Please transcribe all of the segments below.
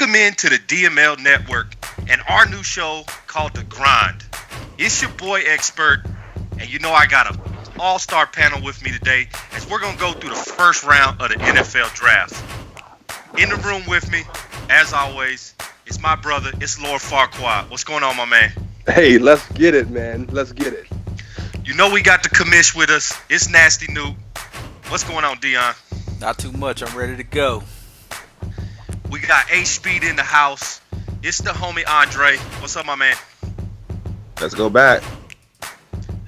Welcome into the DML Network and our new show called The Grind. It's your boy Expert, and you know I got an all-star panel with me today as we're going to go through the first round of the NFL Draft. In the room with me, as always, it's my brother, it's Lord Farquaad. What's going on, my man? Hey, let's get it, man. Let's get it. You know we got the commish with us. It's Nasty Newt. What's going on, Dion? Not too much. I'm ready to go. We got H-Speed in the house. It's the homie Andre. What's up, my man? Let's go back.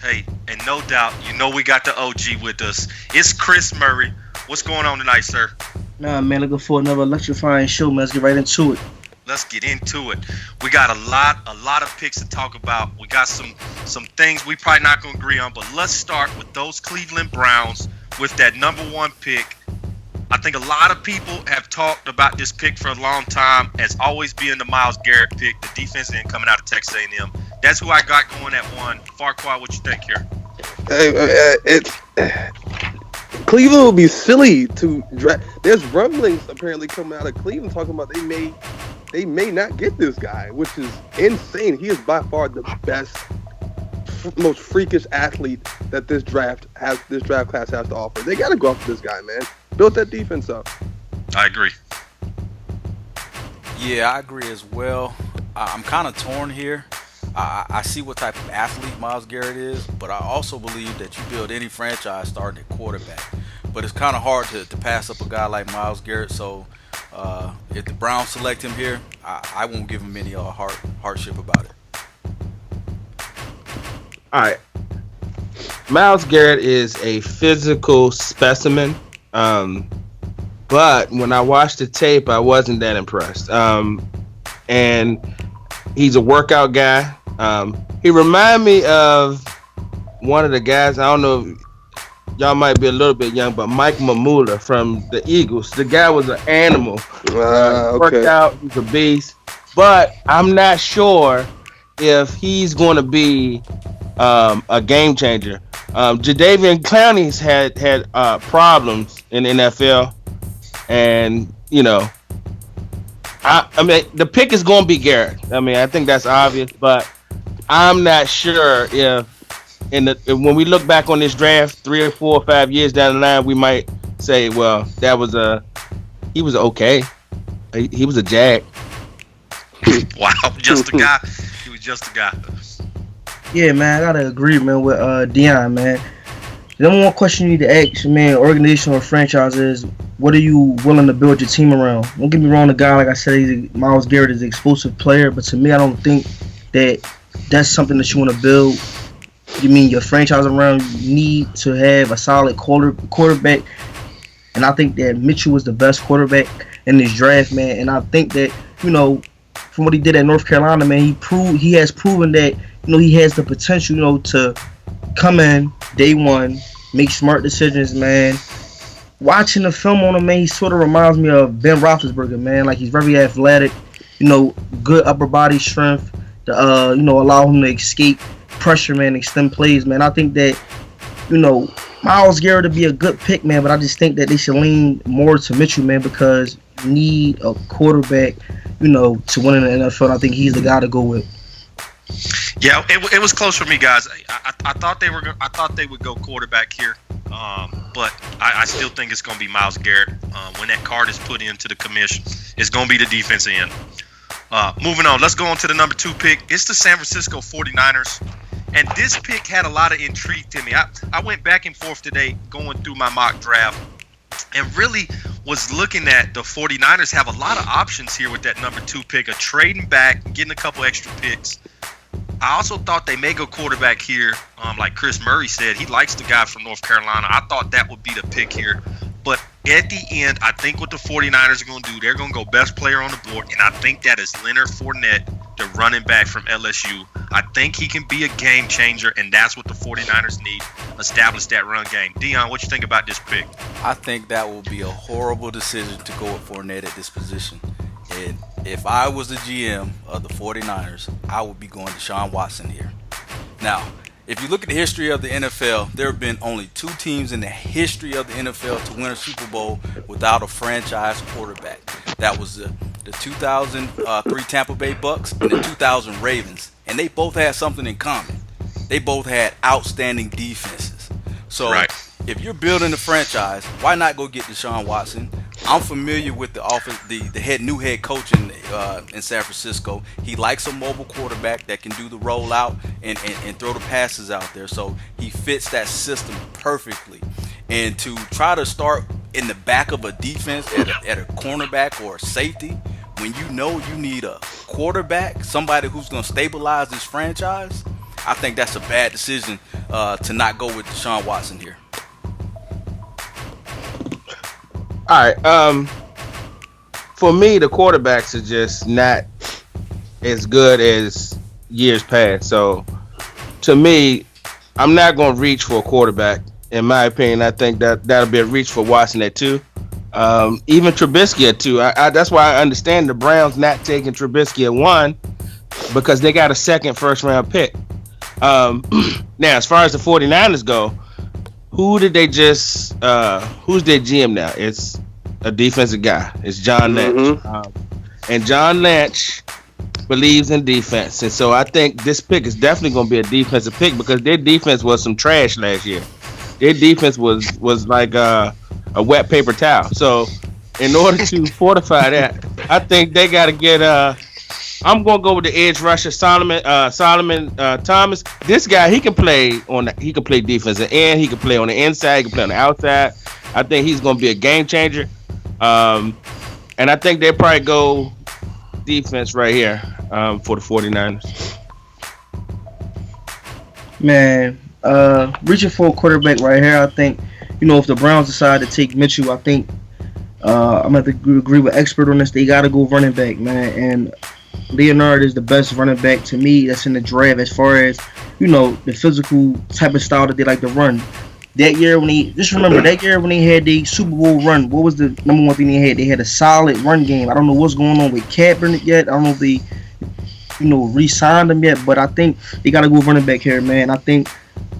Hey, and no doubt, you know we got the OG with us. It's Chris Murray. What's going on tonight, sir? Nah, man, looking for another electrifying show, man. Let's get right into it. Let's get into it. We got a lot of picks to talk about. We got some things we probably not going to agree on, but let's start with those Cleveland Browns with that number one pick. I think a lot of people have talked about this pick for a long time as always being the Myles Garrett pick, the defense end coming out of Texas A&M. That's who I got going at one. Farquaad, what you think here? Cleveland would be silly to draft. There's rumblings apparently coming out of Cleveland talking about they may not get this guy, which is insane. He is by far the best, most freakish athlete that this draft class has to offer. They got to go after this guy, man. Build that defense up. I agree. Yeah, I agree as well. I'm kind of torn here. I see what type of athlete Myles Garrett is, but I also believe that you build any franchise starting at quarterback. But it's kind of hard to pass up a guy like Myles Garrett. So if the Browns select him here, I won't give him any hardship about it. All right. Myles Garrett is a physical specimen. But when I watched the tape, I wasn't that impressed. And he's a workout guy. He reminded me of one of the guys, I don't know if y'all might be a little bit young, but Mike Mamula from the Eagles. The guy was an animal. Okay. Worked out, he's a beast. But I'm not sure if he's going to be a game changer. Jadeveon Clowney's had problems in the NFL, and you know, I mean the pick is going to be Garrett. I mean, I think that's obvious, but I'm not sure if when we look back on this draft 3 or 4 or 5 years down the line, we might say, well, he was okay. He was a jag. Wow, just a guy. He was just a guy. Yeah, man, I gotta agree, man, with Dion, man. The number one question you need to ask, man, organization or franchise is, what are you willing to build your team around? Don't get me wrong, the guy, like I said, Myles Garrett is an explosive player, but to me, I don't think that that's something that you want to build. You mean your franchise around? You need to have a solid quarterback, and I think that Mitchell was the best quarterback in this draft, man. And I think that, you know, from what he did at North Carolina, man, he has proven that, you know, he has the potential, you know, to come in day one, make smart decisions, man. Watching the film on him, man, he sort of reminds me of Ben Roethlisberger, man. Like, he's very athletic, you know, good upper body strength to, you know, allow him to escape pressure, man, extend plays, man. I think that, you know, Myles Garrett would be a good pick, man, but I just think that they should lean more to Mitchell, man, because you need a quarterback, you know, to win in the NFL. I think he's the guy to go with. Yeah, it was close for me, guys. I thought they would go quarterback here, but I still think it's going to be Myles Garrett. When that card is put into the commission, it's going to be the defense end. Moving on, let's go on to the number 2 pick. It's the San Francisco 49ers, and this pick had a lot of intrigue to me. I went back and forth today going through my mock draft and really was looking at the 49ers have a lot of options here with that number 2 pick of trading back, getting a couple extra picks. I also thought they may go quarterback here. Like Chris Murray said, he likes the guy from North Carolina. I thought that would be the pick here. But at the end, I think what the 49ers are going to do, they're going to go best player on the board, and I think that is Leonard Fournette, the running back from LSU. I think he can be a game changer, and that's what the 49ers need, establish that run game. Dion, what you think about this pick? I think that will be a horrible decision to go with Fournette at this position. And if I was the GM of the 49ers, I would be going to Deshaun Watson here. Now, if you look at the history of the NFL, there have been only 2 teams in the history of the NFL to win a Super Bowl without a franchise quarterback. That was the the 2003 Tampa Bay Bucks and the 2000 Ravens, and they both had something in common. They both had outstanding defenses. So Right. if you're building a franchise, why not go get Deshaun Watson? I'm familiar with the office, the new head coach in San Francisco. He likes a mobile quarterback that can do the rollout and throw the passes out there. So he fits that system perfectly. And to try to start in the back of a defense at a cornerback or a safety, when you know you need a quarterback, somebody who's going to stabilize this franchise, I think that's a bad decision to not go with Deshaun Watson here. All right. For me, the quarterbacks are just not as good as years past. So, to me, I'm not going to reach for a quarterback. In my opinion, I think that'll be a reach for Watson at 2. Even Trubisky at 2. That's why I understand the Browns not taking Trubisky at 1 because they got a second first-round pick. Now, as far as the 49ers go, who's their GM now? It's a defensive guy. It's John Lynch. And John Lynch believes in defense. And so I think this pick is definitely going to be a defensive pick because their defense was some trash last year. Their defense was like a wet paper towel. So in order to fortify that, I think they got to get I'm gonna go with the edge rusher Solomon Thomas. This guy, he can play defensive end. He can play on the inside. He can play on the outside. I think he's gonna be a game changer. And I think they probably go defense right here for the 49ers. Man, reaching for a quarterback right here, I think, if the Browns decide to take Mitchell, I think I'm going to have to agree with expert on this. They got to go running back, man. And Leonard is the best running back to me that's in the draft as far as, the physical type of style that they like to run. That year when they had the Super Bowl run, what was the number one thing they had? They had a solid run game. I don't know what's going on with Kaepernick yet. I don't know if they, re-signed him yet, but I think they got to go running back here, man. I think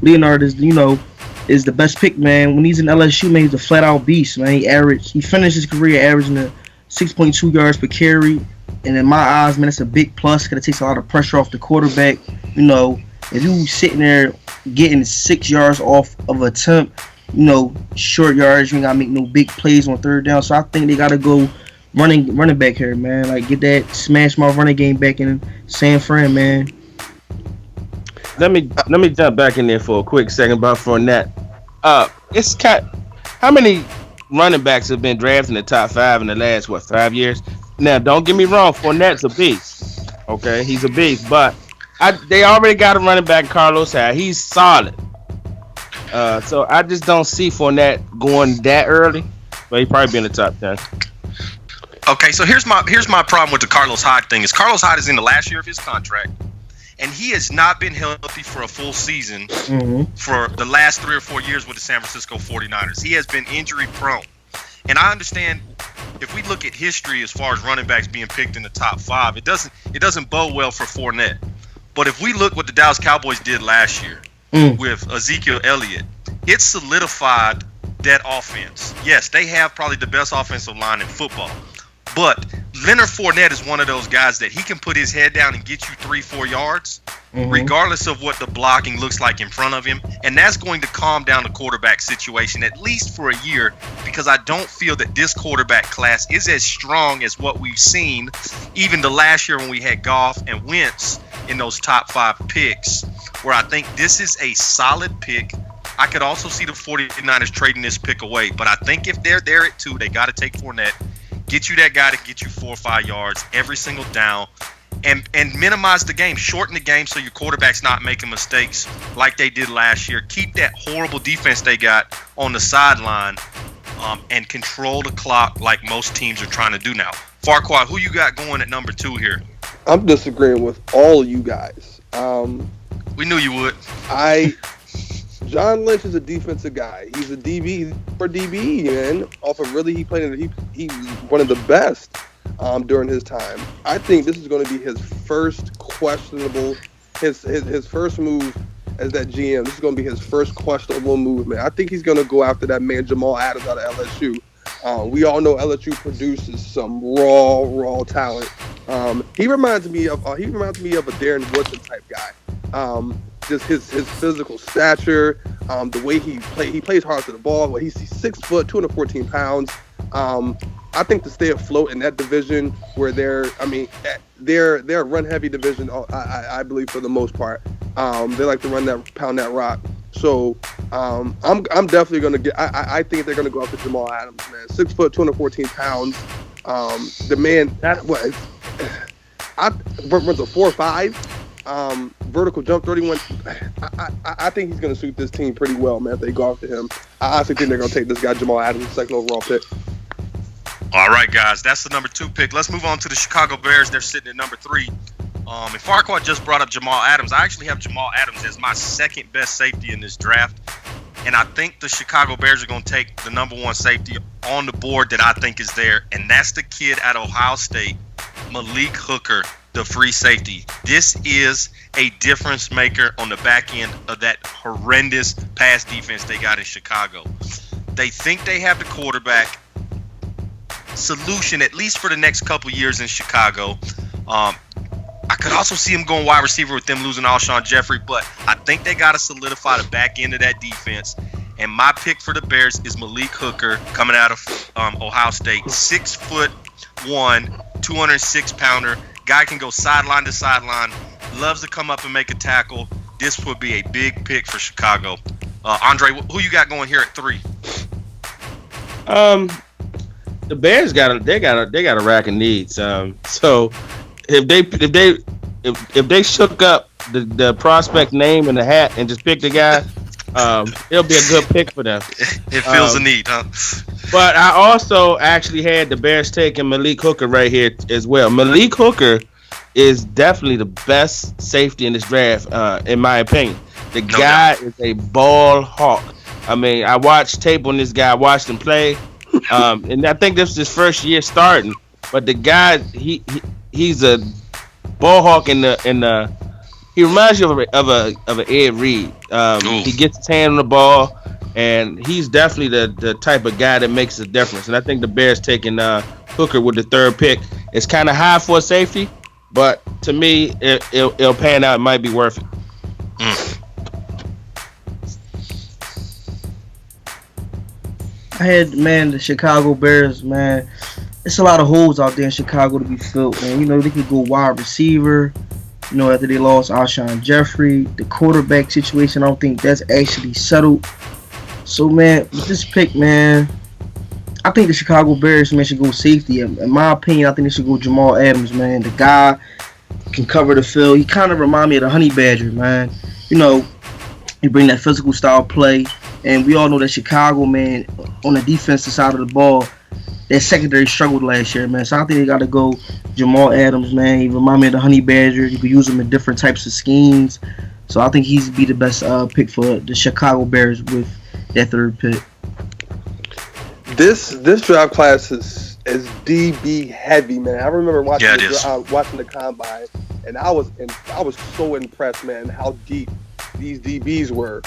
Leonard is the best pick, man. When he's in LSU, man, he's a flat-out beast, man. He finished his career averaging 6.2 yards per carry, and in my eyes, man, it's a big plus because it takes a lot of pressure off the quarterback. If you sitting there getting 6 yards off of attempt, short yards, you ain't got to make no big plays on third down. So I think they got to go running back here, man. Like, get that smash my running game back in San Fran, man. Let me jump back in there for a quick second about Fournette. How many running backs have been drafted in the top 5 in the last 5 years? Now, don't get me wrong, Fournette's a beast. Okay, he's a beast, but they already got a running back, Carlos Hyde. He's solid. So I just don't see Fournette going that early, but he probably be in the top 10. Okay, so here's my problem with the Carlos Hyde thing. Is Carlos Hyde is in the last year of his contract, and he has not been healthy for a full season for the last 3 or 4 years with the San Francisco 49ers. He has been injury prone. And I understand if we look at history as far as running backs being picked in the top 5, it doesn't bode well for Fournette. But if we look what the Dallas Cowboys did last year with Ezekiel Elliott, it solidified that offense. Yes, they have probably the best offensive line in football. But Leonard Fournette is one of those guys that he can put his head down and get you 3-4 yards, regardless of what the blocking looks like in front of him. And that's going to calm down the quarterback situation, at least for a year, because I don't feel that this quarterback class is as strong as what we've seen even the last year when we had Goff and Wentz in those top 5 picks, where I think this is a solid pick. I could also see the 49ers trading this pick away, but I think if they're there at 2, they got to take Fournette. Get you that guy to get you 4 or 5 yards every single down, and minimize the game, shorten the game so your quarterback's not making mistakes like they did last year. Keep that horrible defense they got on the sideline, and control the clock like most teams are trying to do now. Farquaad, who you got going at number 2 here? I'm disagreeing with all of you guys. We knew you would. John Lynch is a defensive guy. He's a DB for DB, man. He one of the best during his time. I think this is going to be his first questionable, his first move as that GM. This is going to be his first questionable move, man. I think he's going to go after that man Jamal Adams out of LSU. We all know LSU produces some raw talent. He reminds me of a Darren Woodson type guy. Just his physical stature, the way he plays hard to the ball. Well, he's 6 foot, 214 pounds. I think to stay afloat in that division where they're a run heavy division. I believe for the most part, they like to pound that rock. So I'm definitely gonna get. I think they're gonna go after Jamal Adams, man. 6 foot, 214 pounds. The man that was. I runs a 4.5. Vertical jump 31. I think he's gonna suit this team pretty well, man. If they go after him, I honestly think they're gonna take this guy Jamal Adams, second overall pick. All right, guys, that's the number 2 pick. Let's move on to the Chicago Bears. They're sitting at number 3. And Farquhar just brought up Jamal Adams. I actually have Jamal Adams as my second best safety in this draft. And I think the Chicago Bears are going to take the number 1 safety on the board that I think is there. And that's the kid at Ohio State, Malik Hooker, the free safety. This is a difference maker on the back end of that horrendous pass defense they got in Chicago. They think they have the quarterback solution, at least for the next couple years in Chicago. I could also see him going wide receiver with them losing Alshon Jeffrey, but I think they got to solidify the back end of that defense. And my pick for the Bears is Malik Hooker, coming out of Ohio State. 6'1", 206-pounder. Guy can go sideline to sideline. Loves to come up and make a tackle. This would be a big pick for Chicago. Andre, who you got going here at 3? The Bears got a rack of needs. So if they shook up the prospect name in the hat and just picked the guy, it'll be a good pick for them. It feels a need, huh? But I also actually had the Bears taking Malik Hooker right here as well. Malik Hooker is definitely the best safety in this draft, in my opinion. The guy is a ball hawk. I mean, I watched tape on this guy. I watched him play. And I think this is his first year starting, but the guy he's a ball hawk in the he reminds you of an Ed Reed. He gets his hand on the ball, and he's definitely the type of guy that makes a difference. And I think the Bears taking Hooker with the 3rd pick. It's kind of high for a safety, but to me it'll pan out. It might be worth it. I had, the Chicago Bears, man. It's a lot of holes out there in Chicago to be filled, man. You know, they could go wide receiver. You know, after they lost Alshon Jeffrey, the quarterback situation, I don't think that's actually settled. So, man, with this pick, man, I think the Chicago Bears, man, should go safety. In my opinion, I think they should go Jamal Adams, man. The guy can cover the field. He kind of remind me of the Honey Badger, man. You know, he bring that physical style play. And we all know that Chicago, man, on the defensive side of the ball, their secondary struggled last year, man. So I think they got to go Jamal Adams, man. He remind me of the Honey Badger. You could use him in different types of schemes. So I think he's be the best pick for the Chicago Bears with that 3rd pick. This draft class is DB heavy, man. I remember watching the combine, and I was so impressed, man, how deep these DBs were.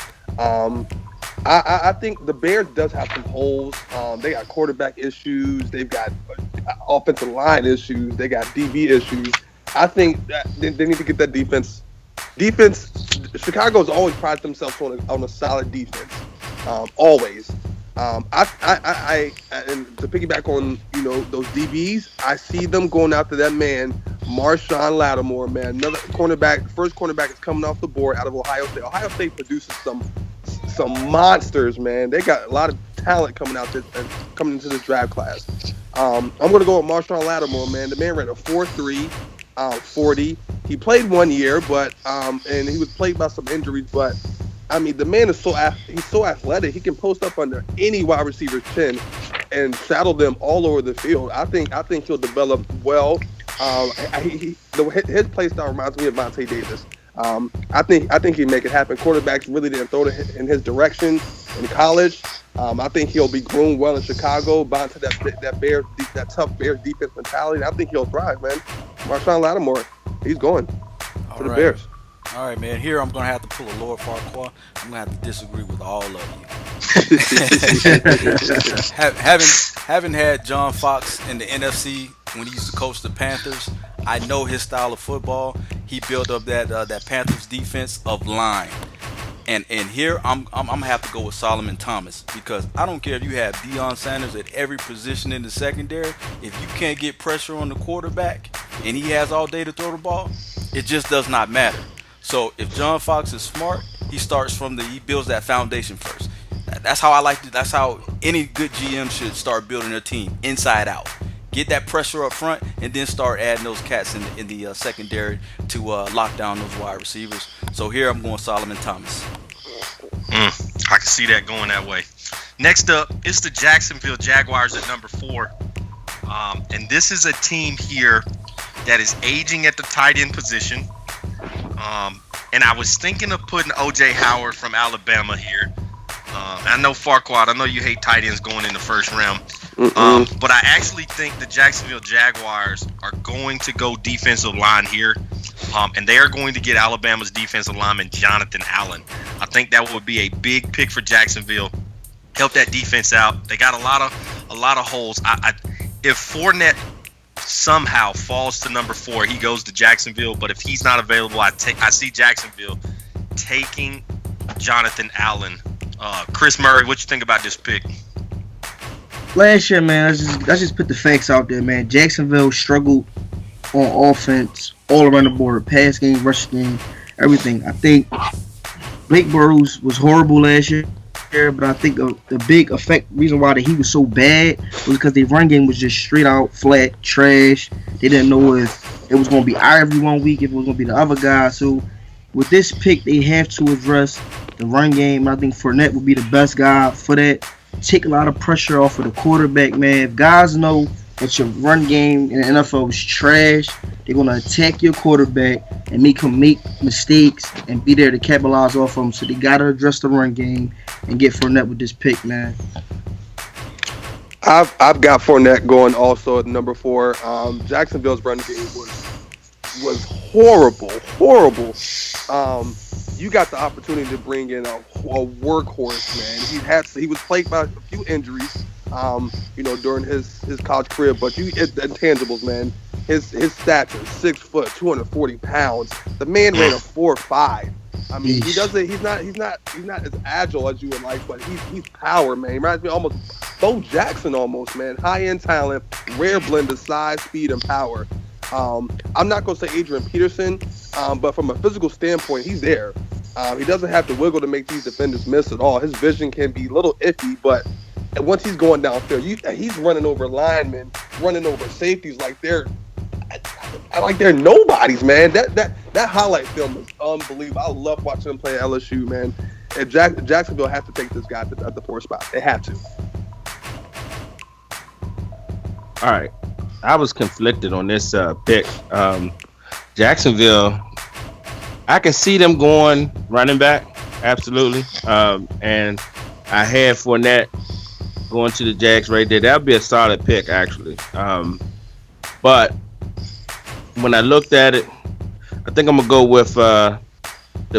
I think the Bears does have some holes. They got quarterback issues. They've got offensive line issues. They got DB issues. I think that they need to get that defense. Chicago's always prided themselves on a solid defense. Always. And to piggyback on those DBs, I see them going after that man, Marshawn Lattimore, man. Another cornerback, first cornerback is coming off the board out of Ohio State. Ohio State produces some monsters, man. They got a lot of talent coming into this draft class. I'm gonna go with Marshawn Lattimore, man. The man ran a 4.3, 40. He played 1 year, but and he was plagued by some injuries, but I mean, the man is so athletic. He can post up under any wide receiver's chin and saddle them all over the field. I think he'll develop well. His play style reminds me of Vontae Davis. I think he'd make it happen. Quarterbacks really didn't throw in his direction in college. I think he'll be groomed well in Chicago, bound to that tough Bears defense mentality. And I think he'll thrive, man. Marshawn Lattimore, he's going for the Bears. All right, man. Here I'm going to have to pull a Lord Farquhar. I'm going to have to disagree with all of you. Having had John Fox in the NFC when he used to coach the Panthers, I know his style of football. He built up that Panthers defense of line. And here I'm gonna have to go with Solomon Thomas, because I don't care if you have Deion Sanders at every position in the secondary. If you can't get pressure on the quarterback and he has all day to throw the ball, it just does not matter. So if John Fox is smart, he builds that foundation first. That's how I like to. That's how any good GM should start building their team, inside out. Get that pressure up front, and then start adding those cats in the secondary to lock down those wide receivers. So here I'm going Solomon Thomas. I can see that going that way. Next up is the Jacksonville Jaguars at number 4. And this is a team here that is aging at the tight end position. And I was thinking of putting O.J. Howard from Alabama here. I know Farquaad, I know you hate tight ends going in the first round. But I actually think the Jacksonville Jaguars are going to go defensive line here. And they are going to get Alabama's defensive lineman Jonathan Allen. I think that would be a big pick for Jacksonville. Help that defense out. They got a lot of holes. If Fournette somehow falls to number 4, he goes to Jacksonville. But if he's not available, I see Jacksonville taking Jonathan Allen. Chris Murray, what you think about this pick? Last year, man, let's just put the facts out there, man. Jacksonville struggled on offense all around the board. Pass game, rush game, everything. I think Blake Bortles was horrible last year, but I think the big reason why he was so bad was because their run game was just straight out flat trash. They didn't know if it was going to be Ivory one week, if it was going to be the other guy. So with this pick, they have to address the run game. I think Fournette would be the best guy for that. Take a lot of pressure off of the quarterback, man. If guys know that your run game in the NFL is trash, they're going to attack your quarterback and make him make mistakes and be there to capitalize off of him. So they got to address the run game and get Fournette with this pick, man. I've got Fournette going also at number 4. Jacksonville's run game was horrible. You got the opportunity to bring in a workhorse, man. He was plagued by a few injuries, during his college career. But intangibles, man. His stature, 6 foot, 240 pounds. The man ran a 4.5. I mean, he's not as agile as you would like, but he's power, man. He reminds me almost Bo Jackson, almost, man. High end talent, rare blend of size, speed, and power. I'm not going to say Adrian Peterson, but from a physical standpoint, he's there. He doesn't have to wiggle to make these defenders miss at all. His vision can be a little iffy, but once he's going downfield, he's running over linemen, running over safeties like they're nobodies, man. That highlight film is unbelievable. I love watching him play at LSU, man. And Jacksonville has to take this guy at the 4th spot. They have to. All right. I was conflicted on this pick. Jacksonville, I can see them going running back, absolutely. And I had Fournette going to the Jags right there. That would be a solid pick, actually. But when I looked at it, I think I'm going to go with the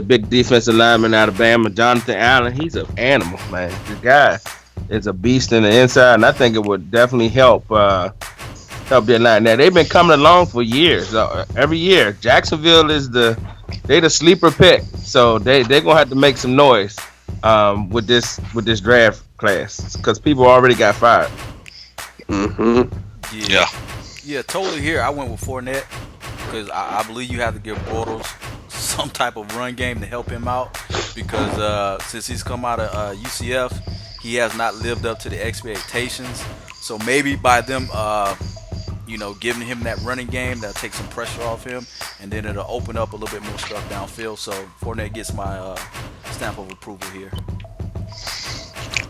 big defensive lineman out of Alabama, Jonathan Allen. He's an animal, man. The guy is a beast in the inside, and I think it would definitely help their line. Now, they've been coming along for years. Every year, Jacksonville is the sleeper pick, so they're gonna have to make some noise with this draft class because people already got fired. Yeah, totally. Here, I went with Fournette because I believe you have to give Bortles some type of run game to help him out because since he's come out of UCF, he has not lived up to the expectations. So maybe by them giving him that running game, that'll take some pressure off him, and then it'll open up a little bit more stuff downfield. So Fournette gets my stamp of approval here.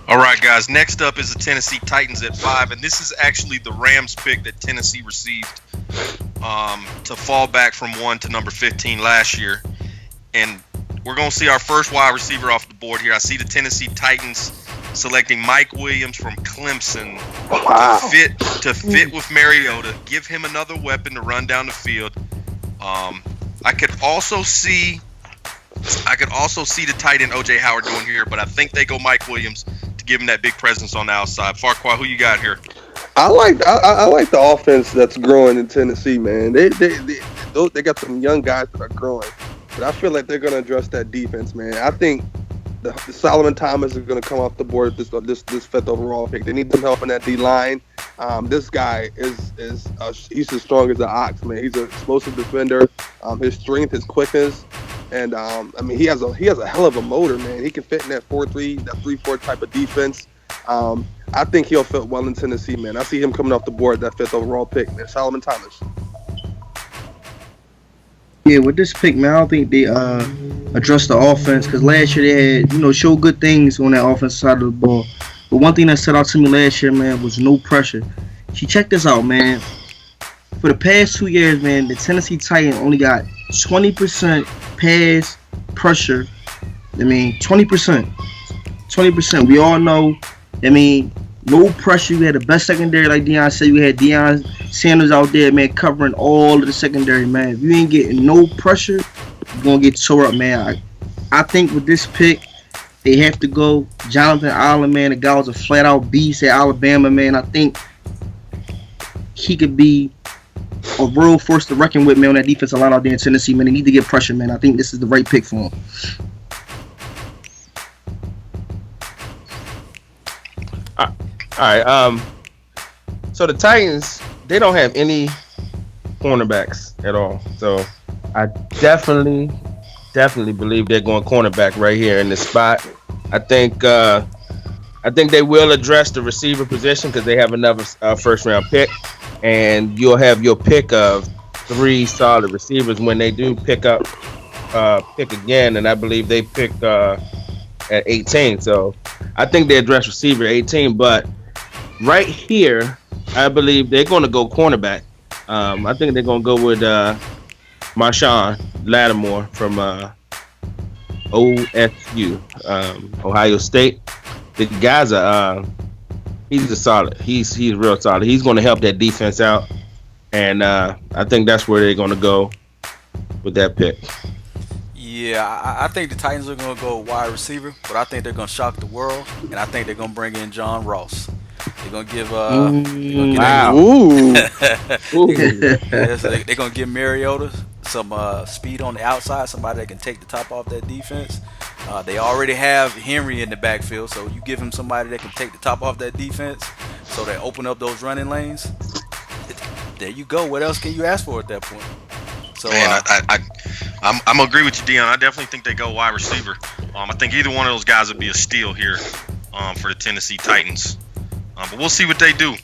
All right, guys. Next up is the Tennessee Titans at 5, and this is actually the Rams pick that Tennessee received to fall back from 1 to number 15 last year. And we're going to see our first wide receiver off the board here. I see the Tennessee Titans selecting Mike Williams from Clemson to fit with Mariota, give him another weapon to run down the field. I could also see the tight end O.J. Howard going here, but I think they go Mike Williams to give him that big presence on the outside. Farquhar, who you got here? I like the offense that's growing in Tennessee, man. They got some young guys that are growing, but I feel like they're gonna address that defense, man. I think the Solomon Thomas is gonna come off the board this 5th overall pick. They need some help in that D line. This guy is he's as strong as an ox, man. He's an explosive defender. His strength, his quickness, and I mean he has a hell of a motor, man. He can fit in that 4-3, that 3-4 type of defense. I think he'll fit well in Tennessee, man. I see him coming off the board, that 5th overall pick, man. Solomon Thomas. Yeah, with this pick, man, I don't think they addressed the offense because last year they had, showed good things on that offensive side of the ball. But one thing that stood out to me last year, man, was no pressure. Check this out, man. For the past 2 years, man, the Tennessee Titans only got 20% pass pressure. I mean, 20%. 20%. We all know. I mean, no pressure. You had the best secondary, like Deion said. You had Deion Sanders out there, man, covering all of the secondary, man. If you ain't getting no pressure, you're going to get tore up, man. I think with this pick, they have to go Jonathan Allen, man. The guy was a flat-out beast at Alabama, man. I think he could be a real force to reckon with, man, on that defensive line out there in Tennessee, man. They need to get pressure, man. I think this is the right pick for him. All right. So the Titans, they don't have any cornerbacks at all. So I definitely believe they're going cornerback right here in this spot. I think they will address the receiver position because they have another first round pick, and you'll have your pick of 3 solid receivers when they do pick again, and I believe they pick at 18. So I think they address receiver 18, but right here, I believe they're going to go cornerback. I think they're going to go with Marshawn Lattimore from OSU, Ohio State. The guy's he's a solid. He's real solid. He's going to help that defense out, and I think that's where they're going to go with that pick. Yeah, I think the Titans are going to go wide receiver, but I think they're going to shock the world, and I think they're going to bring in John Ross. They're going to give they're going to give Mariota some speed on the outside, somebody that can take the top off that defense. They already have Henry in the backfield, so you give him somebody that can take the top off that defense, so they open up those running lanes. There you go. What else can you ask for at that point? So, man, I'm gonna agree with you, Dion. I definitely think they go wide receiver. I think either one of those guys would be a steal here for the Tennessee Titans. But we'll see what they do.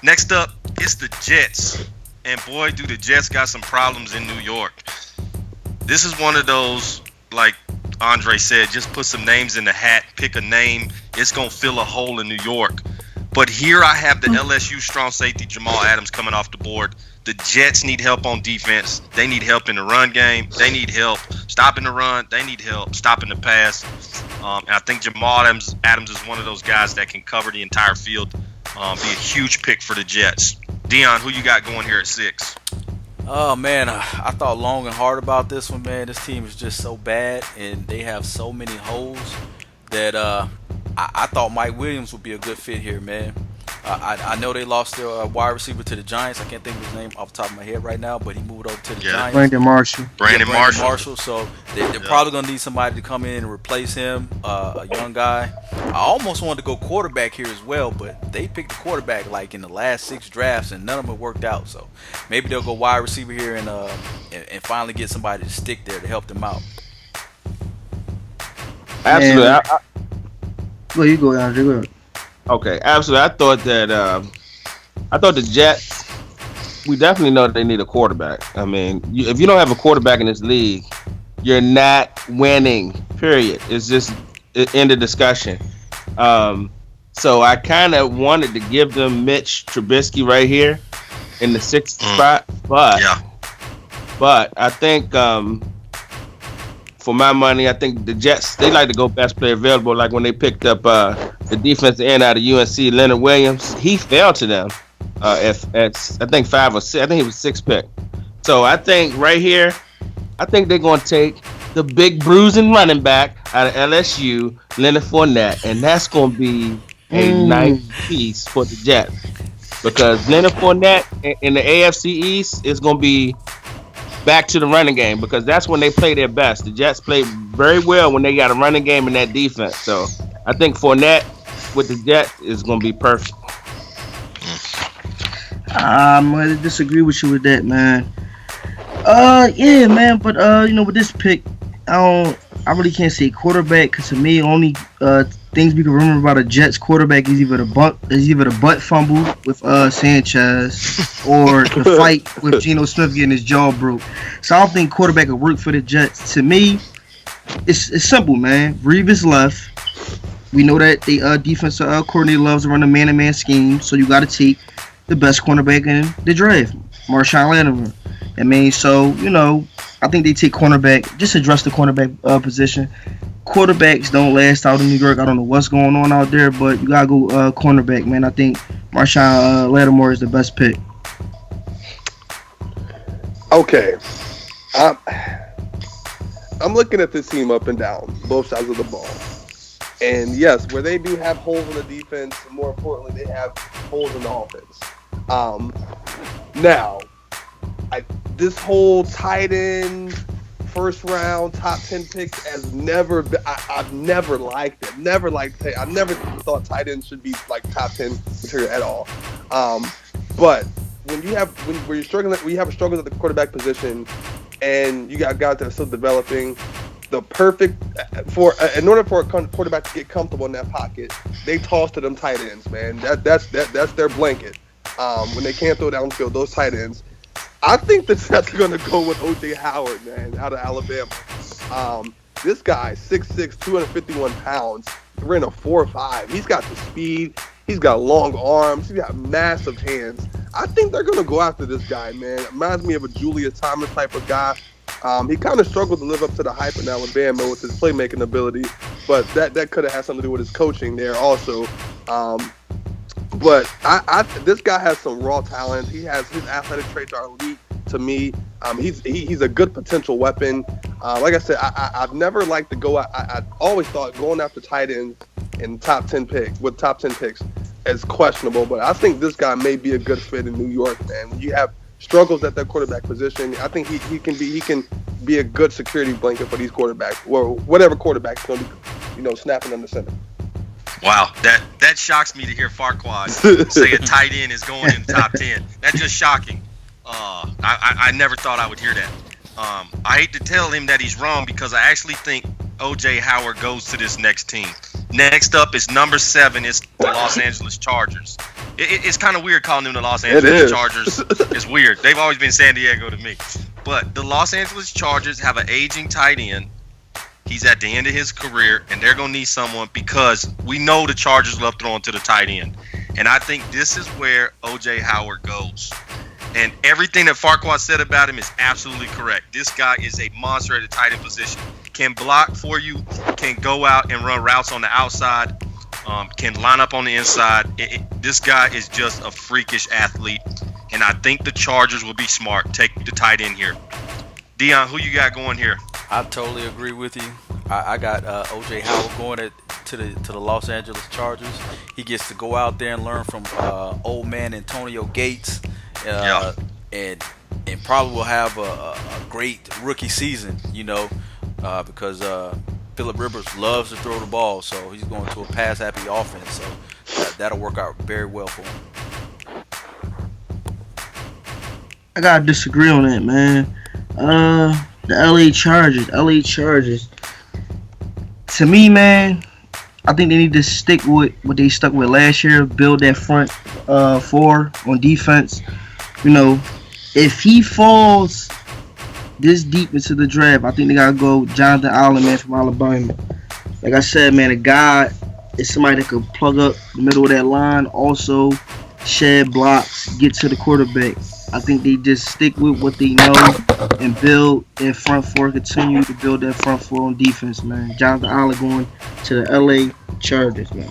Next up, it's the Jets, and boy, do the Jets got some problems in New York. This is one of those, like Andre said, just put some names in the hat, pick a name. It's gonna fill a hole in New York. But here I have the LSU strong safety Jamal Adams coming off the board. The Jets need help on defense. They need help in the run game. They need help stopping the run. They need help stopping the pass. And I think Jamal Adams is one of those guys that can cover the entire field. Be a huge pick for the Jets. Dion, who you got going here at 6? Oh, man, I thought long and hard about this one, man. This team is just so bad, and they have so many holes that I thought Mike Williams would be a good fit here, man. I know they lost their wide receiver to the Giants. I can't think of his name off the top of my head right now, but he moved over to the Giants. Brandon Marshall. Brandon Marshall. So they're probably going to need somebody to come in and replace him, a young guy. I almost wanted to go quarterback here as well, but they picked the quarterback like in the last 6 drafts, and none of them worked out. So maybe they'll go wide receiver here and finally get somebody to stick there to help them out. Absolutely. Well, you go, Andre. Go ahead. Okay, absolutely. I thought the Jets, we definitely know that they need a quarterback. I mean, if you don't have a quarterback in this league, you're not winning, period. It's just end of discussion. So I kind of wanted to give them Mitch Trubisky right here in the 6th spot, but I think for my money, I think the Jets, they like to go best player available. Like when they picked up the defensive end out of UNC, Leonard Williams, he fell to them at I think 5 or 6. I think he was 6th pick. So I think right here, I think they're going to take the big bruising running back out of LSU, Leonard Fournette, and that's going to be nice piece for the Jets because Leonard Fournette in the AFC East is going to be back to the running game because that's when they play their best. The Jets play very well when they got a running game in that defense. So I think Fournette with the Jets is going to be perfect. I'm gonna disagree with you with that, man. Yeah, man, but with this pick, I really can't say quarterback because to me, only things we can remember about a Jets quarterback is either the butt fumble with Sanchez or the fight with Geno Smith getting his jaw broke. So I don't think quarterback would work for the Jets. To me, it's simple, man. Revis left. We know that the defensive coordinator loves to run a man-to-man scheme, so you got to take the best cornerback in the draft, Marshawn Lattimore. I mean, so, I think they take cornerback, just address the cornerback position. Quarterbacks don't last out in New York. I don't know what's going on out there, but you got to go cornerback, man. I think Marshawn Lattimore is the best pick. Okay. I'm looking at this team up and down, both sides of the ball. And yes, where they do have holes in the defense, more importantly, they have holes in the offense. Now, this whole tight end, first round, top 10 picks has never been, I've never liked it. I never thought tight ends should be like top 10 material at all. But when you have a struggle at the quarterback position, and you got guys that are still developing, in order for a quarterback to get comfortable in that pocket, they toss to them tight ends, man. That's their blanket. When they can't throw downfield, those tight ends. I think the Jets are going to go with O.J. Howard, man, out of Alabama. This guy, 6'6", 251 pounds, ran a 4.5. He's got the speed. He's got long arms. He's got massive hands. I think they're going to go after this guy, man. It reminds me of a Julius Thomas type of guy. He kind of struggled to live up to the hype in Alabama with his playmaking ability, but that could have had something to do with his coaching there also. But this guy has some raw talent. His athletic traits are elite to me. He's a good potential weapon. Like I said, I've never liked to go. I always thought going after tight ends in top 10 picks is questionable. But I think this guy may be a good fit in New York, man. When you have struggles at that quarterback position, I think he can be a good security blanket for these quarterbacks, or whatever quarterback's going to be, snapping under center. Wow, that shocks me to hear Farquaad say a tight end is going in the top 10. That's just shocking. I never thought I would hear that. I hate to tell him that he's wrong because I actually think O.J. Howard goes to this next team. Next up is number 7. It's the Los Angeles Chargers. It's kind of weird calling them the Los Angeles Chargers. It's weird. They've always been San Diego to me. But the Los Angeles Chargers have an aging tight end. He's at the end of his career, and they're going to need someone because we know the Chargers love throwing to the tight end. And I think this is where O.J. Howard goes. And everything that Farquaad said about him is absolutely correct. This guy is a monster at the tight end position. Can block for you, can go out and run routes on the outside, can line up on the inside. This guy is just a freakish athlete. And I think the Chargers will be smart. Take the tight end here. Dion, who you got going here? I totally agree with you. I got O.J. Howard going to the Los Angeles Chargers. He gets to go out there and learn from old man Antonio Gates, and probably will have a great rookie season. Because Phillip Rivers loves to throw the ball, so he's going to a pass-happy offense. So that'll work out very well for him. I gotta disagree on that, man. The LA Chargers. To me, man, I think they need to stick with what they stuck with last year. Build that front four on defense. If he falls this deep into the draft, I think they gotta go Jonathan Allen, man, from Alabama. Like I said, man, a guy is somebody that could plug up the middle of that line, also shed blocks, get to the quarterback. I think they just stick with what they know and build that front four, continue to build that front four on defense, man. Jonathan Allen going to the LA Chargers, man.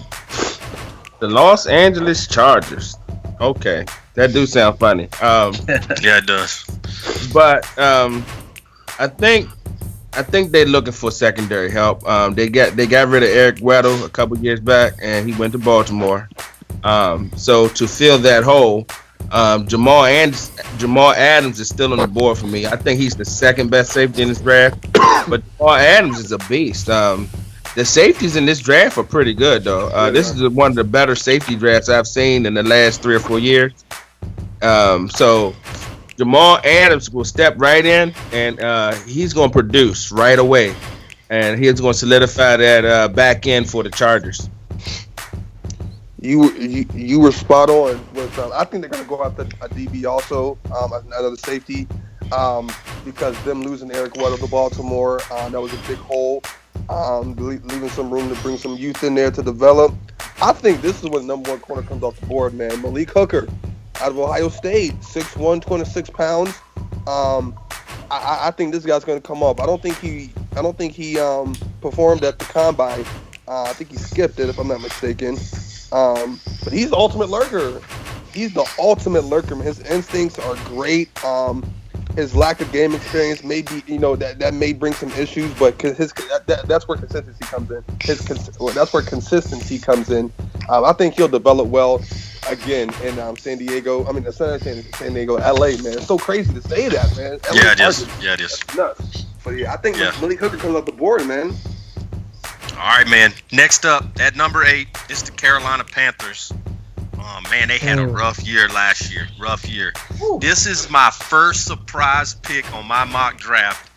The Los Angeles Chargers. Okay. That do sound funny. Yeah, it does. But I think I think they're looking for secondary help. They got rid of Eric Weddle a couple years back, and he went to Baltimore. So to fill that hole, Jamal Adams is still on the board for me. I think he's the second best safety in this draft, but Jamal Adams is a beast. The safeties in this draft are pretty good, though. This is one of the better safety drafts I've seen in the last 3 or 4 years. So Jamal Adams will step right in, and he's going to produce right away, and he's going to solidify that back end for the Chargers. You were spot on. I think they're going to go after a DB also, another safety, because them losing Eric Weddle to Baltimore, that was a big hole. Leaving some room to bring some youth in there to develop. I think this is when the number one corner comes off the board, man. Malik Hooker out of Ohio State, 6'1", 26 pounds. I think this guy's going to come up. I don't think he performed at the combine. I think he skipped it, if I'm not mistaken. But he's the ultimate lurker. He's the ultimate lurker. His instincts are great. His lack of game experience may be, that may bring some issues, but that's where consistency comes in. That's where consistency comes in. I think he'll develop well again in San Diego. I mean, San Diego, LA, man. It's so crazy to say that, man. Yeah, it is. Yeah, it is. That's nuts. But yeah, I think Malik Hooker comes off the board, man. All right, man. Next up, at number 8, is the Carolina Panthers. Oh, man, they had a rough year last year. Rough year. Ooh. This is my first surprise pick on my mock draft.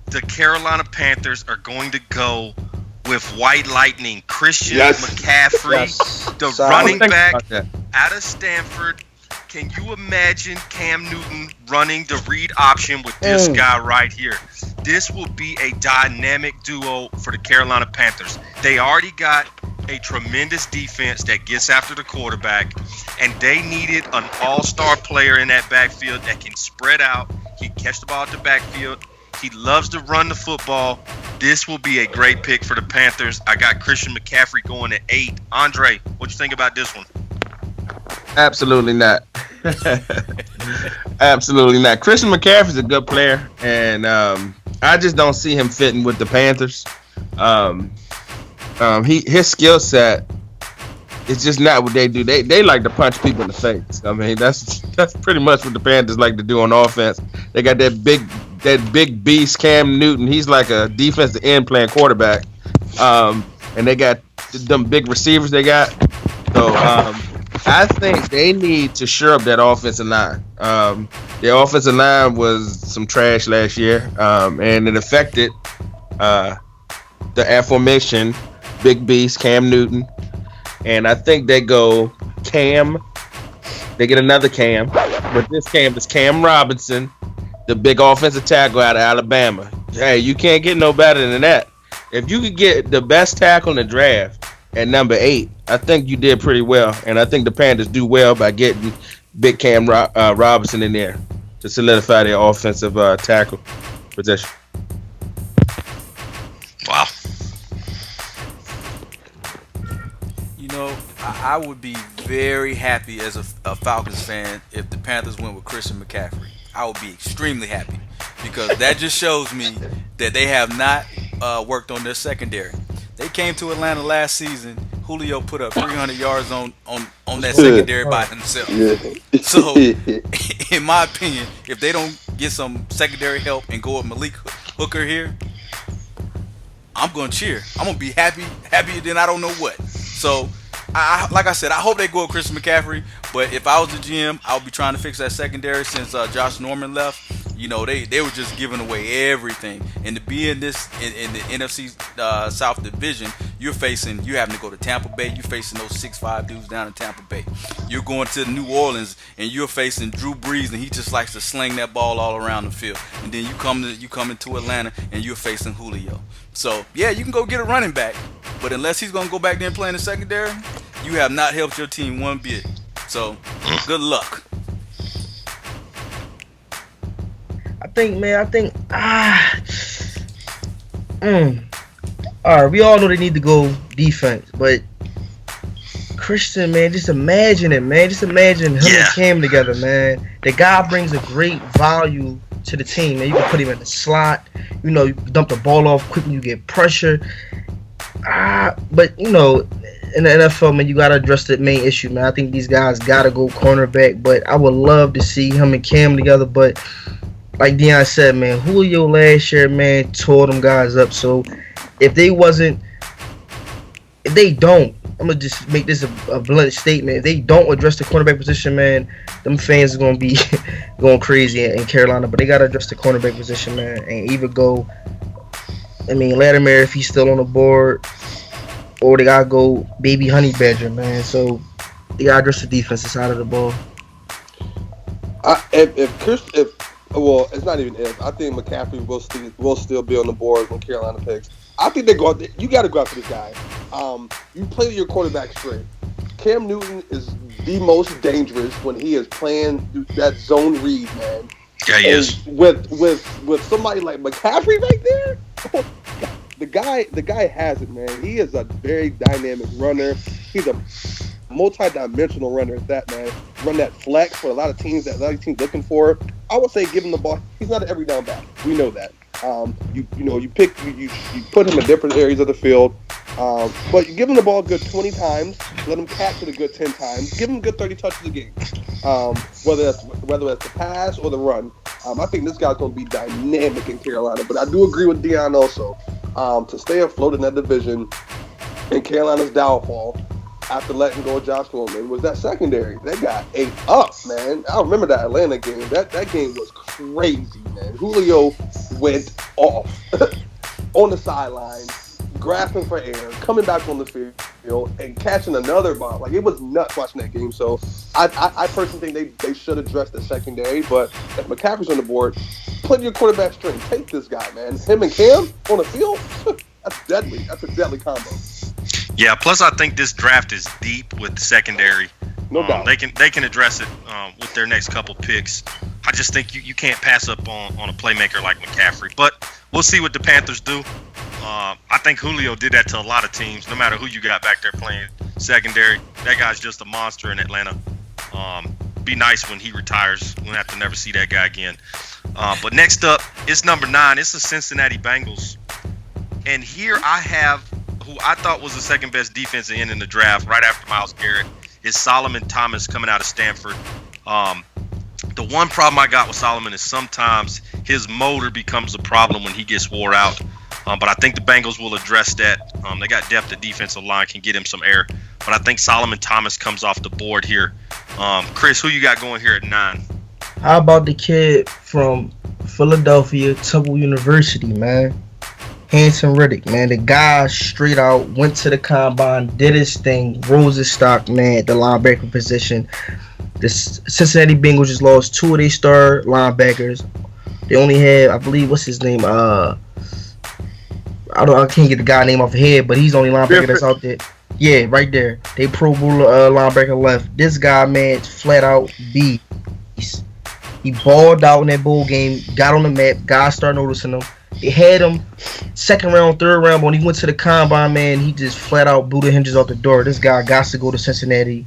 The Carolina Panthers are going to go with White Lightning, Christian McCaffrey, the running back out of Stanford. Can you imagine Cam Newton running the read option with this guy right here? This will be a dynamic duo for the Carolina Panthers. They already got a tremendous defense that gets after the quarterback, and they needed an all-star player in that backfield that can spread out. He can catch the ball at the backfield. He loves to run the football. This will be a great pick for the Panthers. I got Christian McCaffrey going at 8. Andre, what you think about this one? Absolutely not. Absolutely not. Christian McCaffrey's a good player, and I just don't see him fitting with the Panthers. His skill set is just not what they do. They like to punch people in the face. I mean, that's pretty much what the Panthers like to do on offense. They got that big beast Cam Newton. He's like a defensive end playing quarterback. And they got them big receivers they got. So I think they need to shore up that offensive line. Their offensive line was some trash last year, and it affected the aforementioned big beast Cam Newton. And I think they go Cam. They get another Cam, but this Cam is Cam Robinson, the big offensive tackle out of Alabama. Hey, you can't get no better than that. If you could get the best tackle in the draft at number 8, I think you did pretty well. And I think the Panthers do well by getting big Cam Robinson in there to solidify their offensive tackle position. Wow. I would be very happy as a Falcons fan if the Panthers went with Christian McCaffrey. I would be extremely happy because that just shows me that they have not worked on their secondary. They came to Atlanta last season. Julio put up 300 yards on that secondary by himself. So, in my opinion, if they don't get some secondary help and go with Malik Hooker here, I'm going to cheer. I'm going to be happier than I don't know what. So, like I said, I hope they go with Christian McCaffrey. But if I was the GM, I would be trying to fix that secondary since Josh Norman left. They were just giving away everything. And to be in the NFC South Division, you having to go to Tampa Bay. You're facing those 6'5" dudes down in Tampa Bay. You're going to New Orleans and you're facing Drew Brees, and he just likes to sling that ball all around the field. And then you come into Atlanta and you're facing Julio. So yeah, you can go get a running back, but unless he's gonna go back there and play in the secondary, you have not helped your team one bit. So good luck. I think all right, we all know they need to go defense, but Christian, man, just imagine it, man. Just imagine him and Cam together, man. The guy brings a great value to the team, man. You can put him in the slot. You know, you dump the ball off quick when you get pressure. But you know, in the NFL, man, you gotta address the main issue, man. I think these guys gotta go cornerback, but I would love to see him and Cam together. But like Deion said, man, Julio last year, man, tore them guys up. So if they don't, I'm gonna just make this a blunt statement. If they don't address the cornerback position, man, them fans are gonna be going crazy in Carolina. But they gotta address the cornerback position, man, and either go. I mean, Latimer if he's still on the board, or they gotta go Baby Honey Badger, man. So they gotta address the defensive side of the ball. Well, it's not even if. I think McCaffrey will still be on the board when Carolina picks. I think they go out there. You got to go after this guy. You play your quarterback straight. Cam Newton is the most dangerous when he is playing that zone read, man. Yeah, he is. With somebody like McCaffrey right there, the guy has it, man. He is a very dynamic runner. He's a multi-dimensional runner at that, man. Run that flex for a lot of teams looking for. I would say give him the ball. He's not an every down back. We know that. You put him in different areas of the field, but you give him the ball a good 20 times, let him catch it a good 10 times, give him a good 30 touches a game, whether that's the pass or the run. I think this guy's going to be dynamic in Carolina, but I do agree with Deion also to stay afloat in that division. And Carolina's downfall after letting go of Josh Norman was that secondary. They got ate up, man. I remember that Atlanta game. That game was crazy, man. Julio went off on the sideline, grasping for air, coming back on the field, and catching another bomb. Like, it was nuts watching that game. So I personally think they should address the secondary. But if McCaffrey's on the board, put your quarterback string. Take this guy, man. Him and Cam on the field, that's deadly. That's a deadly combo. Yeah, plus I think this draft is deep with secondary. No doubt. They can address it with their next couple picks. I just think you can't pass up on a playmaker like McCaffrey. But we'll see what the Panthers do. I think Julio did that to a lot of teams, no matter who you got back there playing secondary. That guy's just a monster in Atlanta. Be nice when he retires. We'll have to never see that guy again. But next up, it's number 9. It's the Cincinnati Bengals. And here I have who I thought was the second best defensive end in the draft right after Myles Garrett is Solomon Thomas coming out of Stanford. The one problem I got with Solomon is sometimes his motor becomes a problem when he gets wore out. But I think the Bengals will address that. They got depth at defensive line, can get him some air. But I think Solomon Thomas comes off the board here. Chris, who you got going here at 9? How about the kid from Philadelphia, Temple University, man? Hanson Riddick, man. The guy straight out went to the combine, did his thing, rose his stock, man, at the linebacker position. The Cincinnati Bengals just lost 2 of their star linebackers. They only have, I believe, what's his name? I can't get the guy name off the head, but he's the only linebacker that's out there. Yeah, right there. They Pro Bowl linebacker left. This guy, man, flat out beast. He balled out in that bowl game, got on the map, guys started noticing him. They had him second round, third round, but when he went to the combine, man, he just flat out blew the hinges off the door. This guy got to go to Cincinnati.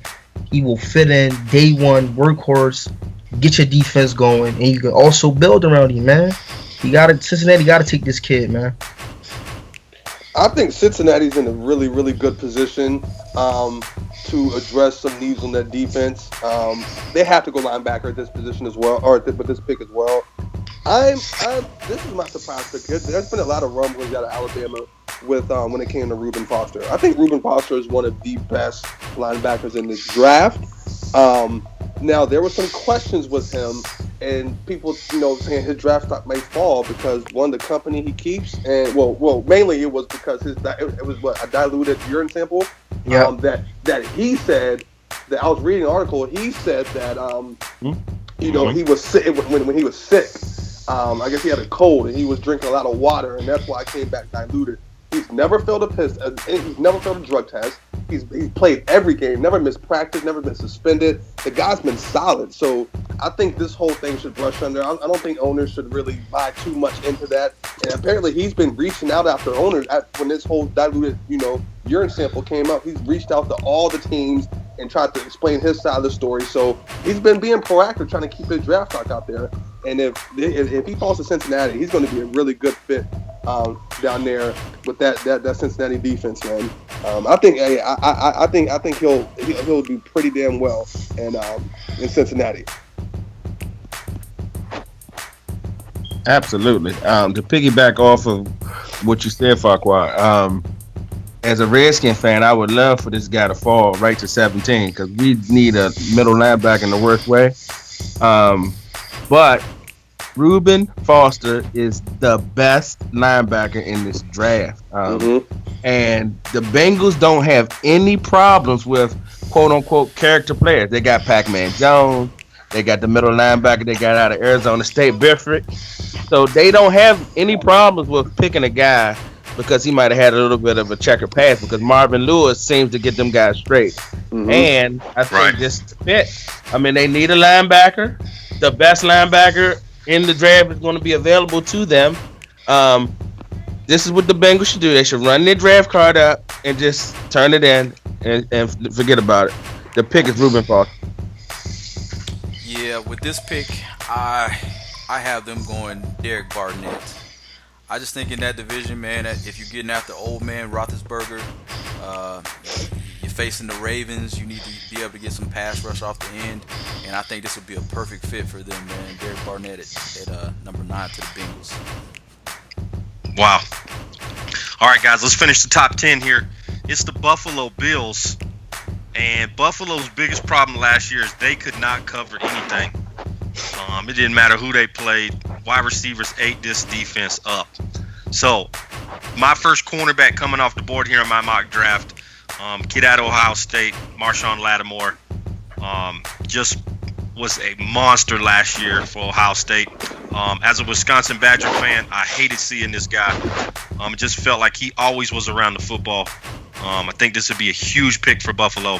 He will fit in day one, workhorse, get your defense going, and you can also build around him, man. Cincinnati got to take this kid, man. I think Cincinnati's in a really, really good position to address some needs on that defense. They have to go linebacker at this position as well, or with this pick as well. This is my surprise pick. There's been a lot of rumblings out of Alabama with when it came to Reuben Foster. I think Reuben Foster is one of the best linebackers in this draft. Now there were some questions with him, and people, saying his draft stock may fall because one, the company he keeps, and well, mainly it was because it was a diluted urine sample. Yeah. That he said that I was reading an article. He said that he was sick when he was sick. I guess he had a cold and he was drinking a lot of water, and that's why I came back diluted. He's never failed he's never failed a drug test. He's played every game, never missed practice, never been suspended. The guy's been solid. So I think this whole thing should brush under. I don't think owners should really buy too much into that. And apparently he's been reaching out after owners when this whole diluted, urine sample came up. He's reached out to all the teams and tried to explain his side of the story. So he's been being proactive, trying to keep his draft stock out there. And if he falls to Cincinnati, he's going to be a really good fit down there with that Cincinnati defense, man. I think he'll do pretty damn well in Cincinnati. Absolutely. To piggyback off of what you said, Farquhar, as a Redskin fan, I would love for this guy to fall right to 17 because we need a middle linebacker in the worst way. But Reuben Foster is the best linebacker in this draft. And the Bengals don't have any problems with quote-unquote character players. They got Pac-Man Jones. They got the middle linebacker they got out of Arizona State, Bifford. So they don't have any problems with picking a guy because he might have had a little bit of a checker pass because Marvin Lewis seems to get them guys straight. And I think this fit. I mean, they need a linebacker. The best linebacker in the draft is going to be available to them. This is what the Bengals should do. They should run their draft card up and just turn it in and forget about it. The pick is Reuben Foster. Yeah, with this pick, I have them going Derek Barnett. I just think in that division, man, that if you're getting after old man Roethlisberger, you're facing the Ravens, you need to be able to get some pass rush off the end, and I think this would be a perfect fit for them, man. Derek Barnett at number 9 to the Bengals. Wow. All right, guys, let's finish the top 10 here. It's the Buffalo Bills, and Buffalo's biggest problem last year is they could not cover anything. It didn't matter who they played. Wide receivers ate this defense up. So, my first cornerback coming off the board here in my mock draft, kid out of Ohio State, Marshawn Lattimore, just was a monster last year for Ohio State. As a Wisconsin Badger fan, I hated seeing this guy. It just felt like he always was around the football. I think this would be a huge pick for Buffalo.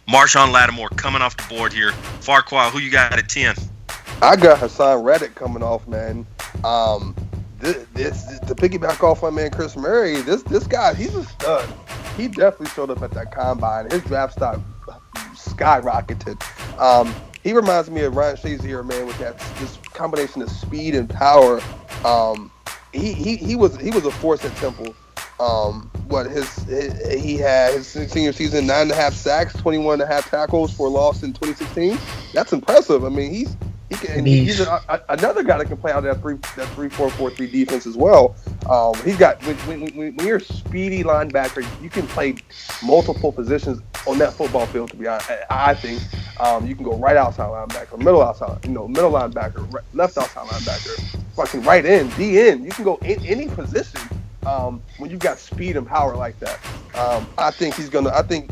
Marshawn Lattimore coming off the board here. Farquhar, who you got at 10? I got Hassan Reddick coming off, man. This to piggyback off my man Chris Murray, this guy, he's a stud. He definitely showed up at that combine. His draft stock skyrocketed. He reminds me of Ryan Shazier, man, with that this combination of speed and power. He was a force at Temple. He had his senior season 9.5 sacks, 21.5 tackles for a loss in 2016. That's impressive. I mean, he's another guy that can play out that 3-4-4-3 defense as well. He's got when you're a speedy linebacker, you can play multiple positions on that football field. To be honest, I think you can go right outside linebacker, middle linebacker, left outside linebacker, fucking right end, D end. You can go in any position. When you got speed and power like that, I think he's gonna. I think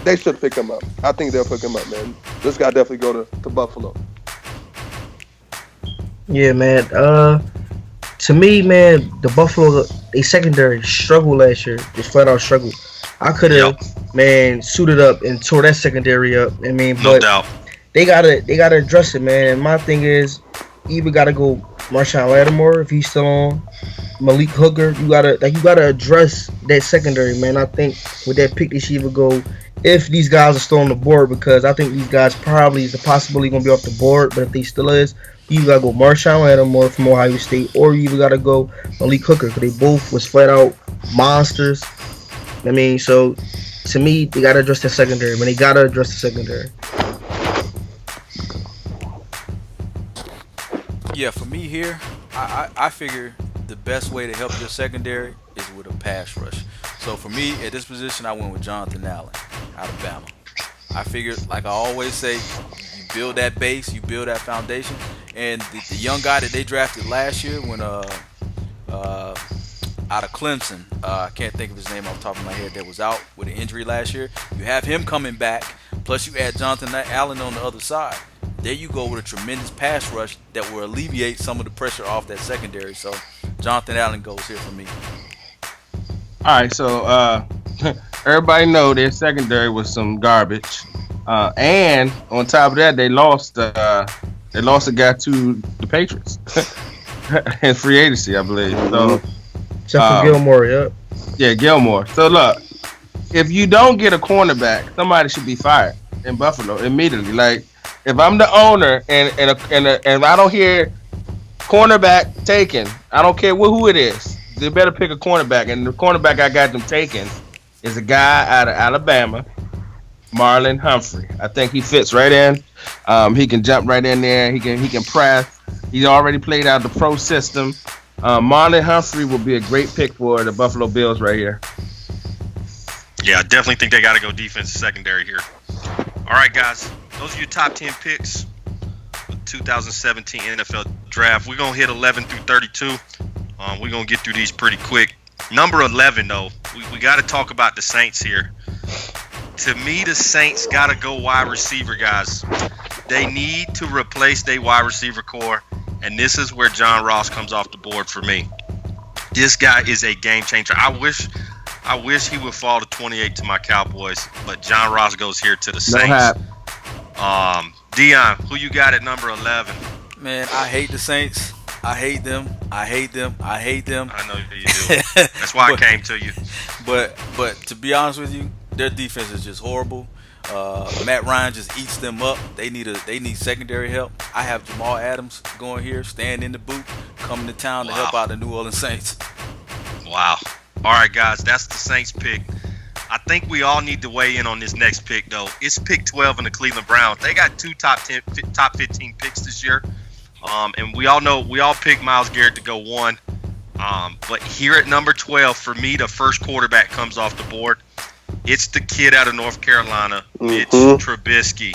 they should pick him up. I think they'll pick him up, man. This guy definitely go to Buffalo. Yeah, man. To me, man, the Buffalo they secondary struggled last year. Just flat out struggled. I could have, man, suited up and tore that secondary up. I mean, no doubt. They gotta address it, man. And my thing is, you either gotta go Marshawn Lattimore if he's still on. Malik Hooker, you gotta address that secondary, man. I think with that pick, they should either go if these guys are still on the board, because I think these guys probably is a possibility gonna be off the board. But if they still is, you gotta go Marshawn Lattimore from Ohio State, or you either gotta go Malik Hooker, because they both was flat out monsters. I mean, so to me, they gotta address the secondary. When they gotta address the secondary. Yeah, for me here, I figure the best way to help your secondary is with a pass rush. So for me, at this position, I went with Jonathan Allen out of Bama. I figured, like I always say, you build that base, you build that foundation. And the young guy that they drafted last year when out of Clemson, I can't think of his name off the top of my head, that was out with an injury last year. You have him coming back, plus you add Jonathan Allen on the other side. There you go with a tremendous pass rush that will alleviate some of the pressure off that secondary. So Jonathan Allen goes here for me. All right, so everybody know their secondary was some garbage, and on top of that, they lost a guy to the Patriots in free agency, I believe. So except for Gilmore, yeah, Gilmore. So look, if you don't get a cornerback, somebody should be fired in Buffalo immediately. Like, If I'm the owner and I don't hear cornerback taken, I don't care who it is. They better pick a cornerback, and the cornerback I got them taken is a guy out of Alabama, Marlon Humphrey. I think he fits right in. He can jump right in there. He can press. He's already played out the pro system. Marlon Humphrey will be a great pick for the Buffalo Bills right here. Yeah, I definitely think they got to go defensive secondary here. All right, guys. Those are your top 10 picks for the 2017 NFL Draft. We're going to hit 11 through 32. We're going to get through these pretty quick. Number 11, though, we got to talk about the Saints here. To me, the Saints got to go wide receiver, guys. They need to replace their wide receiver core, and this is where John Ross comes off the board for me. This guy is a game changer. I wish he would fall to 28 to my Cowboys, but John Ross goes here to the Saints. Dion, who you got at number 11? Man, I hate the Saints. I hate them. I know you do. That's why I came to you. But to be honest with you, their defense is just horrible. Matt Ryan just eats them up. They need secondary help. I have Jamal Adams going here, staying in the boot, coming to town to help out the New Orleans Saints. Wow. All right, guys, that's the Saints pick. I think we all need to weigh in on this next pick, though. It's pick 12 in the Cleveland Browns. They got two top 15 picks this year. And we all picked Myles Garrett to go 1. But here at number 12, for me, the first quarterback comes off the board. It's the kid out of North Carolina, Mitch Trubisky.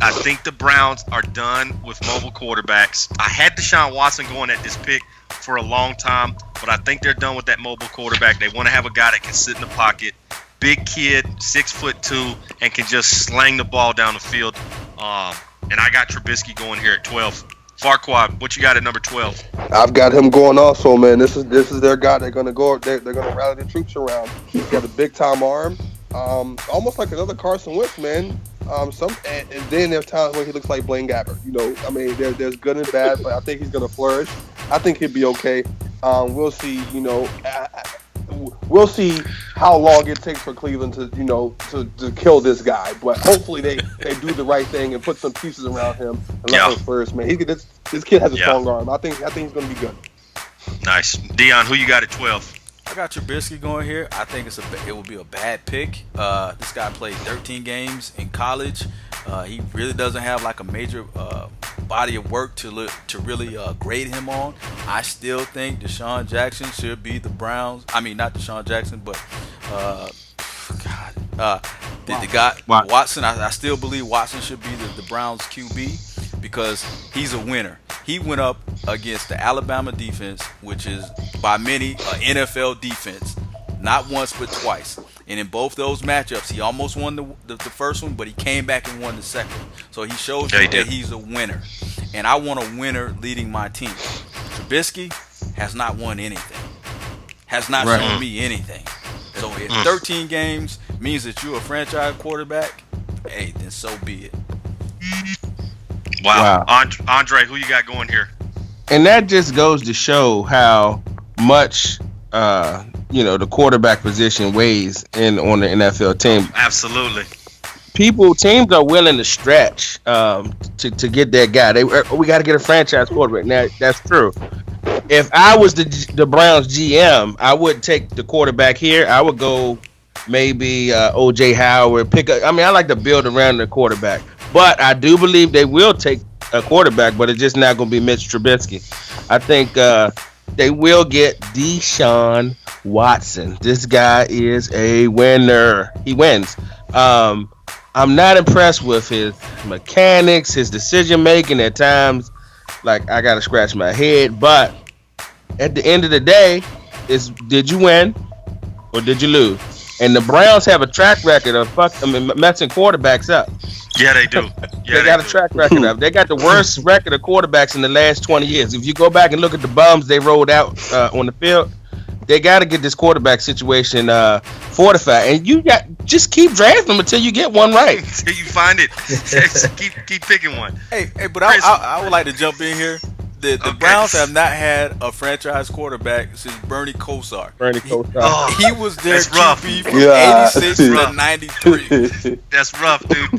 I think the Browns are done with mobile quarterbacks. I had Deshaun Watson going at this pick for a long time, but I think they're done with that mobile quarterback. They want to have a guy that can sit in the pocket, big kid, 6'2", and can just slang the ball down the field. And I got Trubisky going here at 12. Farquad, what you got at number 12? I've got him going also, man. This is their guy. They're gonna go. They're gonna rally the troops around. He's got a big time arm, almost like another Carson Wentz, man. And then there's times when he looks like Blaine Gabbert. I mean, there's good and bad, but I think he's gonna flourish. I think he'll be okay. We'll see. We'll see how long it takes for Cleveland to kill this guy. But hopefully they do the right thing and put some pieces around him and let him flourish, man. This kid has a strong arm. I think he's going to be good. Nice. Dion, who you got at 12? I got Trubisky going here. I think it will be a bad pick. This guy played 13 games in college. He really doesn't have like a major body of work to really grade him on. I still think Deshaun Jackson should be the Browns. I mean, not Deshaun Jackson, but the guy Watson. I still believe Watson should be the Browns QB because he's a winner. He went up against the Alabama defense, which is by many an NFL defense, not once but twice. And in both those matchups, he almost won the first one, but he came back and won the second. So he shows you that he's a winner. And I want a winner leading my team. Trubisky has not won anything. Has not shown me anything. So if 13 games means that you're a franchise quarterback, hey, then so be it. Wow. Andre, who you got going here? And that just goes to show how much the quarterback position weighs on the NFL team. Absolutely. Teams are willing to stretch to get that guy. We got to get a franchise quarterback. Now that's true. If I was the Browns GM, I would take the quarterback here. I would go maybe O.J. Howard. I like to build around the quarterback, but I do believe they will take a quarterback, but it's just not going to be Mitch Trubisky. I think they will get Deshaun Watson. This guy is a winner. He wins. I'm not impressed with his mechanics, his decision making at times. Like, I got to scratch my head. But at the end of the day, did you win or did you lose? And the Browns have a track record of messing quarterbacks up. Yeah, they do. They got a track record of. They got the worst record of quarterbacks in the last 20 years. If you go back and look at the bums they rolled out on the field, they got to get this quarterback situation fortified. And just keep drafting them until you get one right. Until you find it. keep picking one. Hey, but I would like to jump in here. The Browns have not had a franchise quarterback since Bernie Kosar. He was their QB from 86 to 93. That's rough, dude.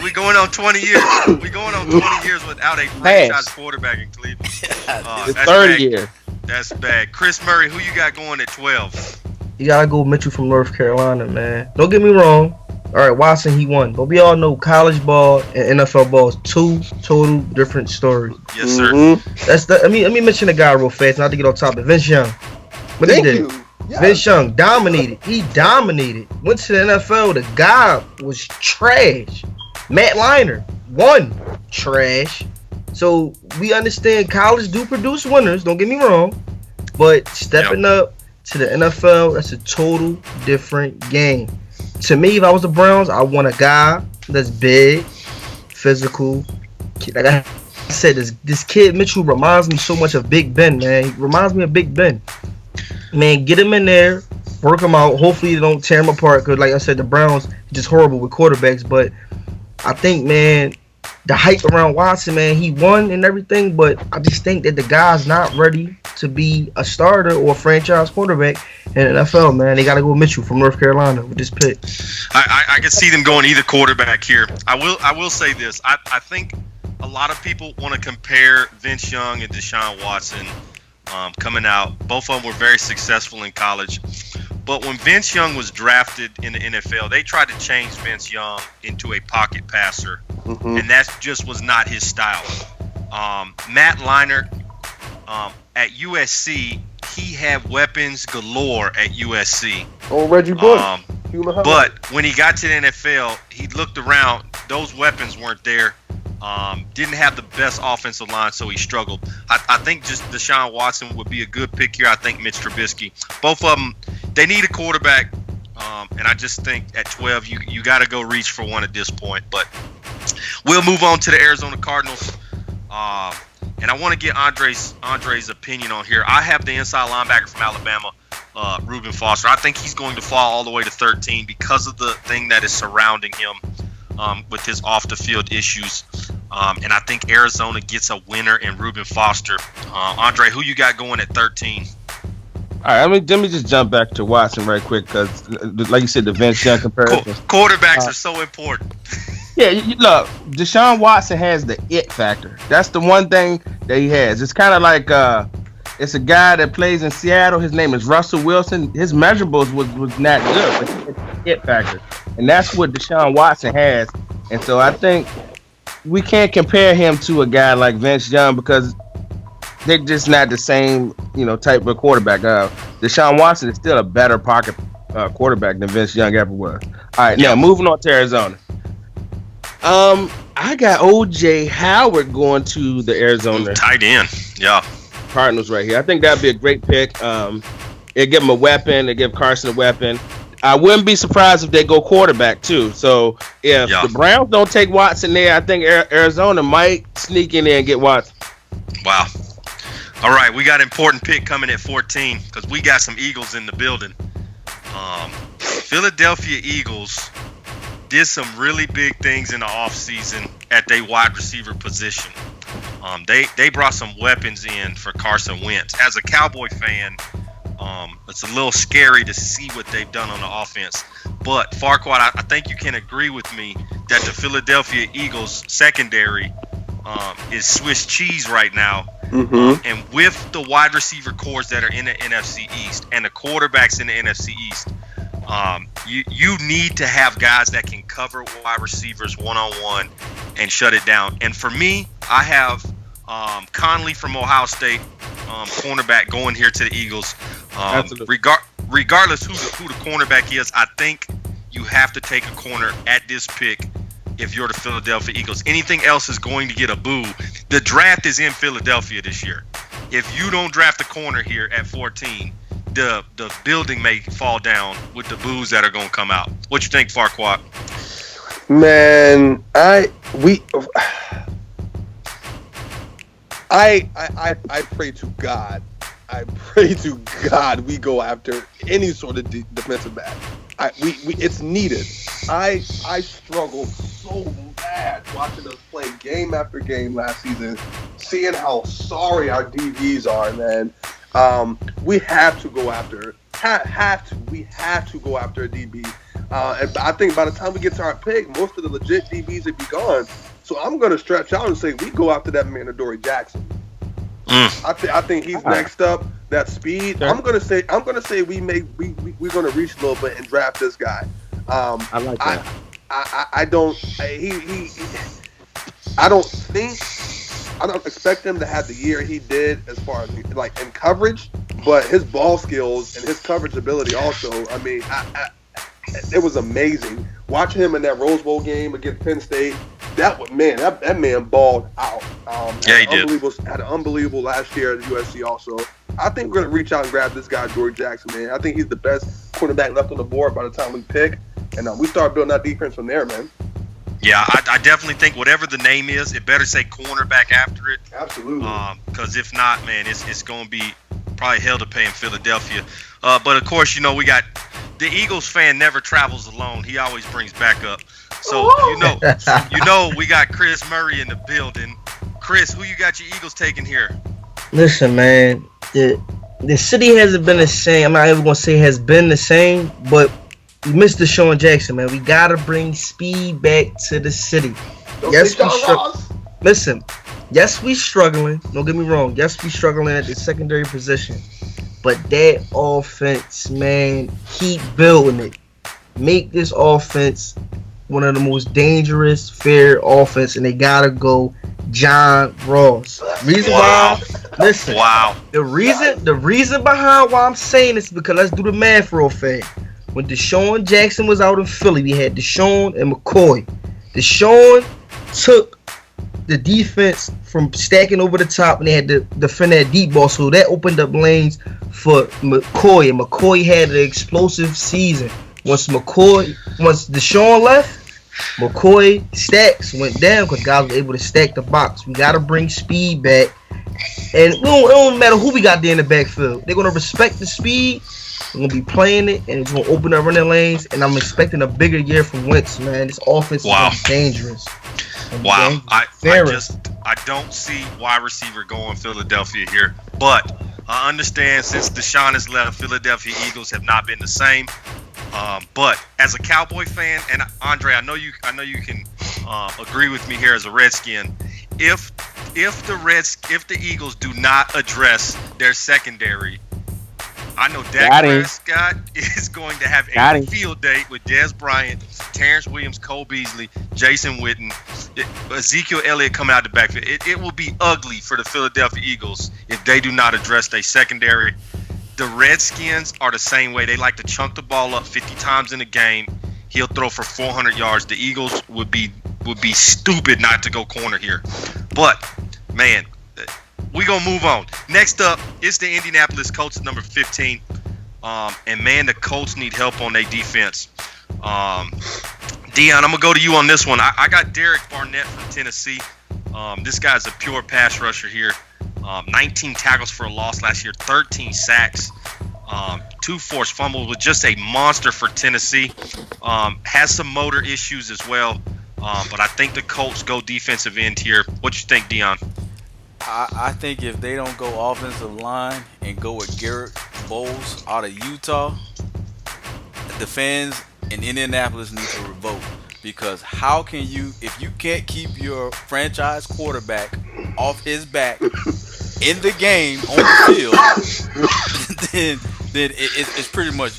We going on 20 years. We going on 20 years without a franchise quarterback in Cleveland. The That's third bad. year. That's bad. Chris Murray, who you got going at 12? You gotta go Mitchell from North Carolina, man. Don't get me wrong. All right, Watson, he won, but we all know college ball and NFL ball is two total different stories. Yes, sir. Mm-hmm. Let me mention the guy real fast, not to get on topic. Vince Young. What Thank he did? you. Yes. Vince Young dominated. He dominated. Went to the NFL. The guy was trash. Matt Leinart won. Trash. So we understand college do produce winners. Don't get me wrong, but stepping up to the NFL, that's a total different game. To me, if I was the Browns, I want a guy that's big, physical. Like I said, this kid Mitchell reminds me so much of Big Ben, man. He reminds me of Big Ben. Man, get him in there, work him out. Hopefully they don't tear him apart because, like I said, the Browns are just horrible with quarterbacks. But I think, man, the hype around Watson, man, he won and everything, but I just think that the guy's not ready to be a starter or a franchise quarterback in the NFL, man. They got to go Mitchell from North Carolina with this pick. I can see them going either quarterback here. I will say this. I think a lot of people want to compare Vince Young and Deshaun Watson coming out. Both of them were very successful in college. But when Vince Young was drafted in the NFL, they tried to change Vince Young into a pocket passer, and that just was not his style. Matt Leinart at USC, he had weapons galore at USC. Oh, Reggie Bush. But when he got to the NFL, he looked around. Those weapons weren't there. Didn't have the best offensive line, so he struggled. I think just Deshaun Watson would be a good pick here. I think Mitch Trubisky. Both of them, they need a quarterback, and I just think at 12 you got to go reach for one at this point. But we'll move on to the Arizona Cardinals, and I want to get Andre's opinion on here. I have the inside linebacker from Alabama, Reuben Foster. I think he's going to fall all the way to 13 because of the thing that is surrounding him. With his off-the-field issues. And I think Arizona gets a winner in Reuben Foster. Andre, who you got going at 13? All right, let me just jump back to Watson right quick because, like you said, the Vince Young comparison. Quarterbacks are so important. Yeah, look, Deshaun Watson has the it factor. That's the one thing that he has. It's kind of like it's a guy that plays in Seattle. His name is Russell Wilson. His measurables was not good, but it's the it factor. And that's what Deshaun Watson has. And so I think we can't compare him to a guy like Vince Young because they're just not the same, type of quarterback. Deshaun Watson is still a better pocket quarterback than Vince Young ever was. All right, now moving on to Arizona. I got O.J. Howard going to the Arizona tight end. Yeah. Cardinals right here. I think that'd be a great pick. It'll give him a weapon. It'll give Carson a weapon. I wouldn't be surprised if they go quarterback too. So if the Browns don't take Watson there, I think Arizona might sneak in there and get Watson. Wow. All right, we got an important pick coming at 14 because we got some Eagles in the building. Philadelphia Eagles did some really big things in the offseason at their wide receiver position. They brought some weapons in for Carson Wentz. As a Cowboy fan, it's a little scary to see what they've done on the offense. But Farquaad, I think you can agree with me that the Philadelphia Eagles secondary is Swiss cheese right now. And with the wide receiver cores that are in the NFC East and the quarterbacks in the NFC East, you need to have guys that can cover wide receivers one-on-one and shut it down. And for me, I have Conley from Ohio State, cornerback, going here to the Eagles. Regardless who the cornerback is, I think you have to take a corner at this pick if you're the Philadelphia Eagles. Anything else is going to get a boo. The draft is in Philadelphia this year. If you don't draft a corner here at 14, the building may fall down with the boos that are going to come out. What you think, Farquaad? Man, I pray to God. I pray to God we go after any sort of defensive back. It's needed. I struggled so bad watching us play game after game last season, seeing how sorry our DBs are, man. We have to go after. We have to go after a DB. And I think by the time we get to our pick, most of the legit DBs would be gone. So I'm going to stretch out and say we go after that man, Adoree Jackson. I think he's next up. That speed. Sure. I'm gonna say we're gonna reach a little bit and draft this guy. I like that. I don't expect him to have the year he did as far as like in coverage, but his ball skills and his coverage ability also. I mean, it was amazing watching him in that Rose Bowl game against Penn State. That man balled out. He did. Had an unbelievable last year at the USC also. I think we're going to reach out and grab this guy, Adoree Jackson, man. I think he's the best quarterback left on the board by the time we pick. And we start building our defense from there, man. Yeah, I definitely think whatever the name is, it better say cornerback after it. Absolutely. Because if not, man, it's going to be probably hell to pay in Philadelphia. But, of course, we got the Eagles fan never travels alone. He always brings backup. So, we got Chris Murray in the building. Chris, who you got your Eagles taking here? Listen, man, the city hasn't been the same. I'm not even going to say has been the same, but we missed Deshaun Jackson, man. We got to bring speed back to the city. Yes, we struggling. Don't get me wrong. Yes, we struggling at the secondary position. But that offense, man, keep building it. Make this offense one of the most dangerous, fair offense, and they gotta go John Ross. The reason behind why I'm saying this is because let's do the math real fast. When Deshaun Jackson was out in Philly, we had Deshaun and McCoy. Deshaun took the defense from stacking over the top, and they had to defend that deep ball, so that opened up lanes for McCoy, and McCoy had an explosive season. Once Deshaun left, McCoy stacks went down because guys were able to stack the box. We got to bring speed back. And it don't matter who we got there in the backfield. They're going to respect the speed. They're going to be playing it, and it's going to open up running lanes. And I'm expecting a bigger year from Wentz, man. This offense is dangerous. Wow. I don't see wide receiver going Philadelphia here. But I understand since Deshaun has left, Philadelphia Eagles have not been the same. But as a Cowboy fan, and Andre, I know you can agree with me here as a Redskin. If the Eagles do not address their secondary, I know Dak Prescott is going to have a field day with Dez Bryant, Terrence Williams, Cole Beasley, Jason Witten, Ezekiel Elliott coming out the backfield. It will be ugly for the Philadelphia Eagles if they do not address their secondary. The Redskins are the same way. They like to chunk the ball up 50 times in a game. He'll throw for 400 yards. The Eagles would be stupid not to go corner here. But, man, we're going to move on. Next up, it's the Indianapolis Colts at number 15. And, man, the Colts need help on their defense. Dion, I'm going to go to you on this one. I got Derek Barnett from Tennessee. This guy's a pure pass rusher here. 19 tackles for a loss last year, 13 sacks, 2 forced fumbles, was just a monster for Tennessee. Has some motor issues as well, but I think the Colts go defensive end here. What you think, Dion? I think if they don't go offensive line and go with Garrett Bowles out of Utah, the fans in Indianapolis need to revolt. Because how can you, if you can't keep your franchise quarterback off his back in the game on the field, then it's pretty much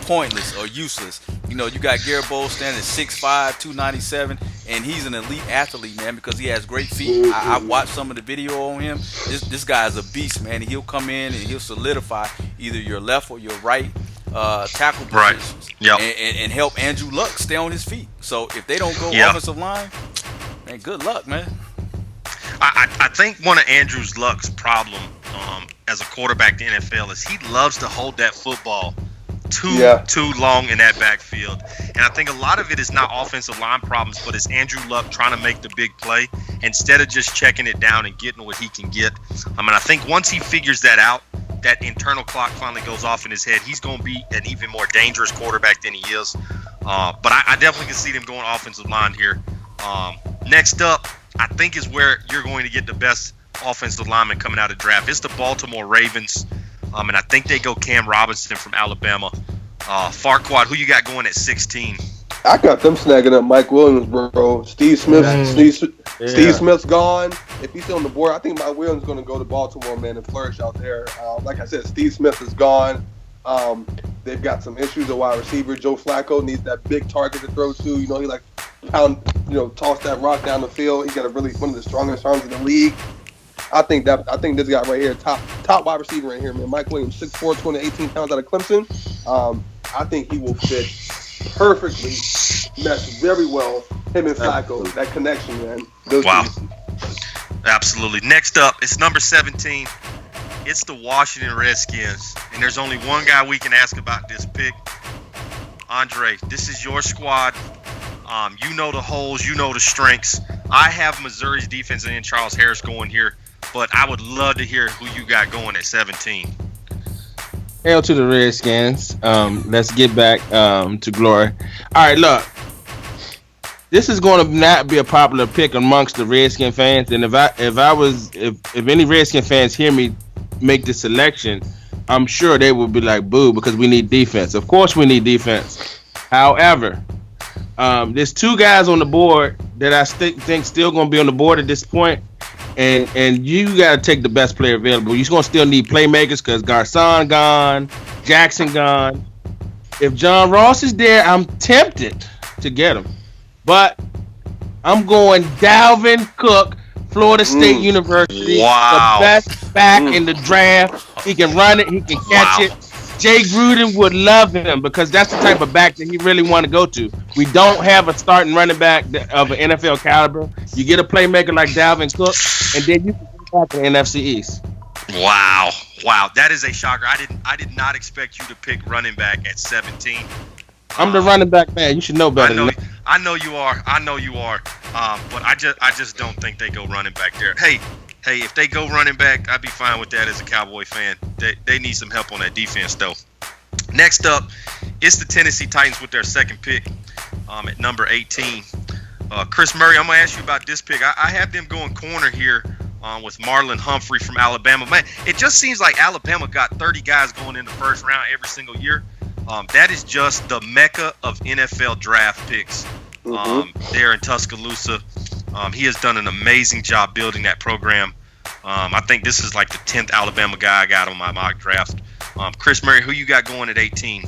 pointless or useless. You got Garrett Bowles standing at 6'5", 297, and he's an elite athlete, man, because he has great feet. I watched some of the video on him. This guy is a beast, man. He'll come in and he'll solidify either your left or your right tackle positions, and help Andrew Luck stay on his feet. So if they don't go offensive line, man, good luck, man. I think one of Andrew Luck's problem as a quarterback in the NFL is he loves to hold that football too long in that backfield. And I think a lot of it is not offensive line problems, but it's Andrew Luck trying to make the big play instead of just checking it down and getting what he can get. I think once he figures that out, that internal clock finally goes off in his head, he's going to be an even more dangerous quarterback than he is. But I definitely can see them going offensive line here. Next up, I think is where you're going to get the best offensive lineman coming out of draft. It's the Baltimore Ravens. And I think they go Cam Robinson from Alabama. Farquad, who you got going at 16? I got them snagging up Mike Williams, bro. Steve Smith's gone. If he's still on the board, I think Mike Williams is going to go to Baltimore, man, and flourish out there. Like I said, Steve Smith is gone. They've got some issues at wide receiver. Joe Flacco needs that big target to throw to. You know, he toss that rock down the field. He's got one of the strongest arms in the league. I think this guy right here, top wide receiver right here, man. Mike Williams, 6'4", 218 pounds out of Clemson. I think he will fit perfectly, mesh very well. Him and Flacco, that connection, man. Wow. Absolutely. Next up, it's number 17. It's the Washington Redskins. And there's only one guy we can ask about this pick. Andre, this is your squad. You know the holes, you know the strengths. I have Missouri's defense and Charles Harris going here, but I would love to hear who you got going at 17. Hail to the Redskins. Let's get back to glory. All right, look. This is going to not be a popular pick amongst the Redskin fans, and if any Redskin fans hear me make this selection, I'm sure they will be like, boo, because we need defense. Of course we need defense. However, there's two guys on the board that I think still going to be on the board at this point, and you got to take the best player available. You're going to still need playmakers because Garcon gone, Jackson gone. If John Ross is there, I'm tempted to get him. But I'm going Dalvin Cook, Florida State University. Wow. The best back in the draft. He can run it. He can catch it. Jay Gruden would love him because that's the type of back that he really want to go to. We don't have a starting running back of an NFL caliber. You get a playmaker like Dalvin Cook, and then you can go back to the NFC East. Wow, that is a shocker. I did not expect you to pick running back at 17. I'm the running back man. You should know better. I know you are. But I just don't think they go running back there. Hey, if they go running back, I'd be fine with that as a Cowboy fan. They need some help on that defense, though. Next up, it's the Tennessee Titans with their second pick at number 18. Chris Murray, I'm going to ask you about this pick. I have them going corner here with Marlon Humphrey from Alabama. Man, it just seems like Alabama got 30 guys going in the first round every single year. That is just the mecca of NFL draft picks there in Tuscaloosa. He has done an amazing job building that program. I think this is like the 10th Alabama guy I got on my mock draft. Chris Murray, who you got going at 18?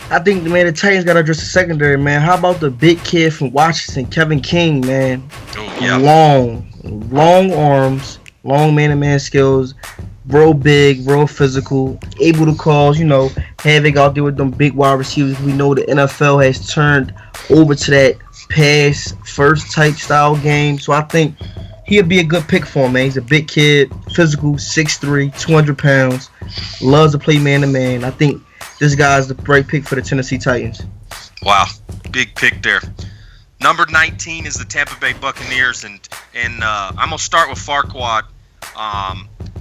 I think, man, the Titans got to address the secondary, man. How about the big kid from Washington, Kevin King, man? Oh, yeah. Long arms, long man-to-man skills, real big, real physical, able to cause, havoc out there with them big wide receivers. We know the NFL has turned over to that pass-first type style game. So I think he'll be a good pick for him, man. He's a big kid, physical, 6'3", 200 pounds, loves to play man-to-man. I think this guy's the right pick for the Tennessee Titans. Wow, big pick there. Number 19 is the Tampa Bay Buccaneers, and I'm going to start with Farquad.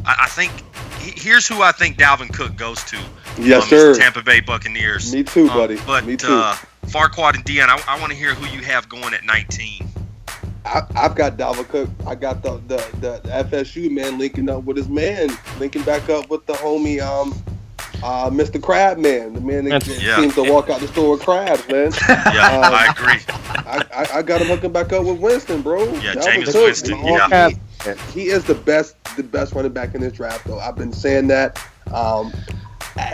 I think here's who I think Dalvin Cook goes to. Yes, sir. Tampa Bay Buccaneers. Me too, buddy. Me too. Farquad and Dion, I want to hear who you have going at 19. I've got Dalvin Cook. I got the FSU man linking up with his man, linking back up with the homie Mr. Crab Man, the man that seems to walk out the store with crabs, man. Yeah, I agree. I got him hooking back up with Winston, bro. Yeah, Jameis Winston. Yeah, he is the best running back in this draft, though. I've been saying that.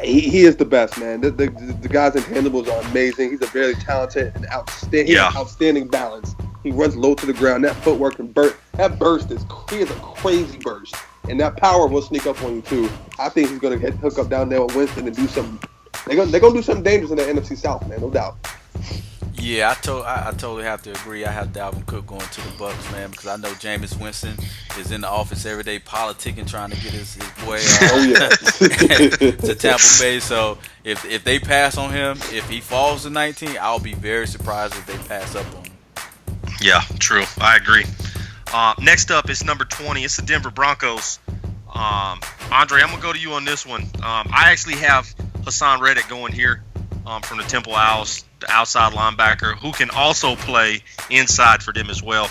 He is the best, man. The guy's intangibles are amazing. He's a very talented and outstanding balance. He runs low to the ground. That footwork and that burst he is a crazy burst. And that power will sneak up on you too. I think he's gonna hook up down there with Winston and do something. They're gonna do something dangerous in the NFC South, man, no doubt. Yeah, I totally have to agree. I have Dalvin Cook going to the Bucks, man, because I know Jameis Winston is in the office every day politicking, trying to get his boy to Tampa Bay. So if they pass on him, if he falls to 19, I'll be very surprised if they pass up on him. Yeah, true. I agree. Next up is number 20. It's the Denver Broncos. Andre, I'm going to go to you on this one. I actually have Hassan Reddick going here from the Temple Owls, the outside linebacker, who can also play inside for them as well.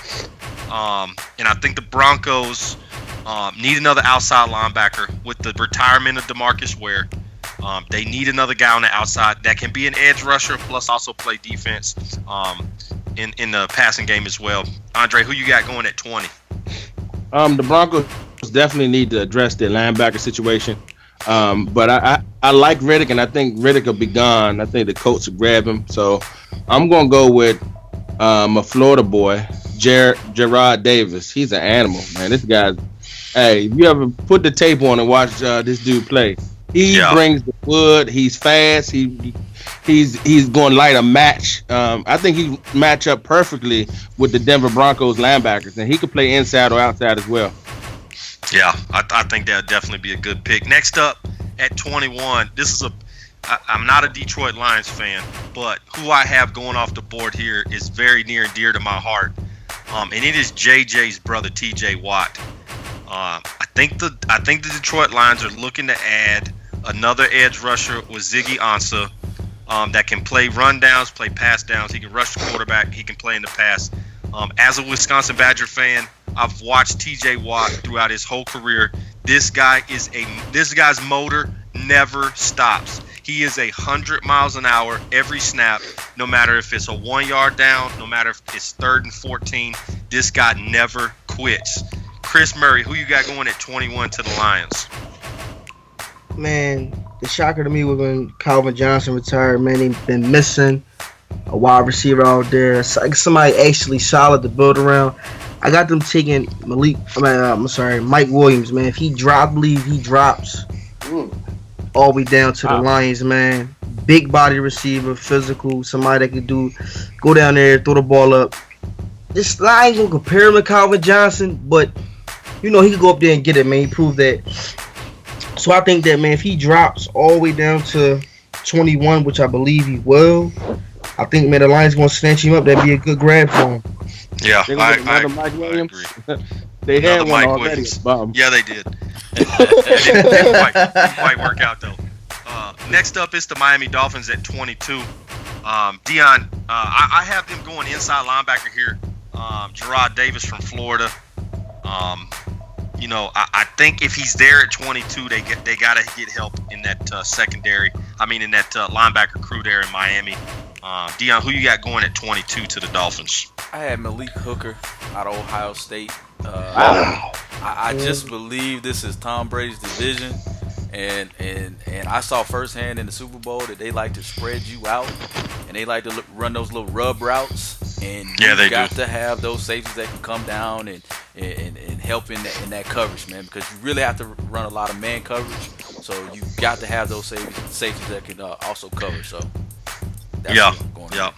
And I think the Broncos need another outside linebacker with the retirement of DeMarcus Ware. They need another guy on the outside that can be an edge rusher plus also play defense in the passing game as well. Andre, who you got going at 20? The Broncos definitely need to address their linebacker situation. But I like Riddick, and I think Riddick will be gone. I think the coach will grab him. So I'm going to go with a Florida boy, Gerard Davis. He's an animal, man. This guy's, hey, if you ever put the tape on and watch this dude play, he brings the wood. He's fast. He's going to light a match. I think he match up perfectly with the Denver Broncos linebackers, and he could play inside or outside as well. Yeah, I think that'll definitely be a good pick. Next up at 21, I'm not a Detroit Lions fan, but who I have going off the board here is very near and dear to my heart, and it is JJ's brother, T.J. Watt. I think the Detroit Lions are looking to add another edge rusher with Ziggy Ansah that can play run downs, play pass downs. He can rush the quarterback. He can play in the pass. As a Wisconsin Badger fan, I've watched T.J. Watt throughout his whole career. This guy's motor never stops. He is 100 miles an hour every snap, no matter if it's a 1 yard down, no matter if it's 3rd and 14. This guy never quits. Chris Murray, who you got going at 21 to the Lions? Man, the shocker to me was when Calvin Johnson retired. Man, he's been missing a wide receiver out there. It's like somebody actually solid to build around. I got them taking Mike Williams, man. If he believe he drops all the way down to the Lions, man. Big body receiver, physical, somebody that can go down there, throw the ball up. This Lions gonna compare him to Calvin Johnson, but he could go up there and get it, man. He proved that. So I think that, man, if he drops all the way down to 21, which I believe he will, I think, man, the Lions gonna snatch him up. That'd be a good grab for him. Yeah, I Williams. agree. They had one Mike already. Williams. Yeah, they did. It didn't quite work out, though. Next up is the Miami Dolphins at 22. Dion, I have them going inside linebacker here. Gerard Davis from Florida. I think if he's there at 22, they got to get help in that secondary. In that linebacker crew there in Miami. Dion, who you got going at 22 to the Dolphins? I had Malik Hooker out of Ohio State. Wow. I just believe this is Tom Brady's division, and I saw firsthand in the Super Bowl that they like to spread you out, and they like to run those little rub routes, and you got to have those safeties that can come down and help in that coverage, man, because you really have to run a lot of man coverage, so you got to have those safeties that can also cover. So that's what I'm going with.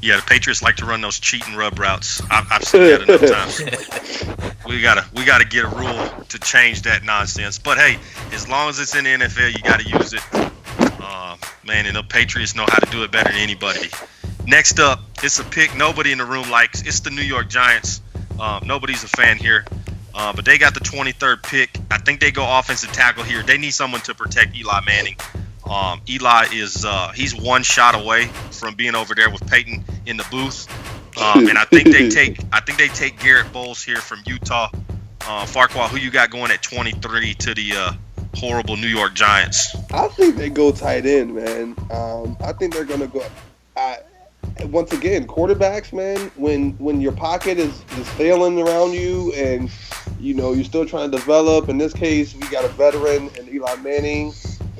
Yeah, the Patriots like to run those cheating rub routes. I've seen that enough times. We gotta get a rule to change that nonsense. But hey, as long as it's in the NFL, you gotta use it. Man, and the Patriots know how to do it better than anybody. Next up, it's a pick nobody in the room likes. It's the New York Giants. Nobody's a fan here, but they got the 23rd pick. I think they go offensive tackle here. They need someone to protect Eli Manning. Eli is he's one shot away from being over there with Peyton in the booth, and I think they take Garrett Bowles here from Utah. Farquhar, who you got going at 23 to the horrible New York Giants? I think they go tight end, man. I think they're gonna go. Once again, quarterbacks, man. When your pocket is failing around you, and you're still trying to develop. In this case, we got a veteran and Eli Manning.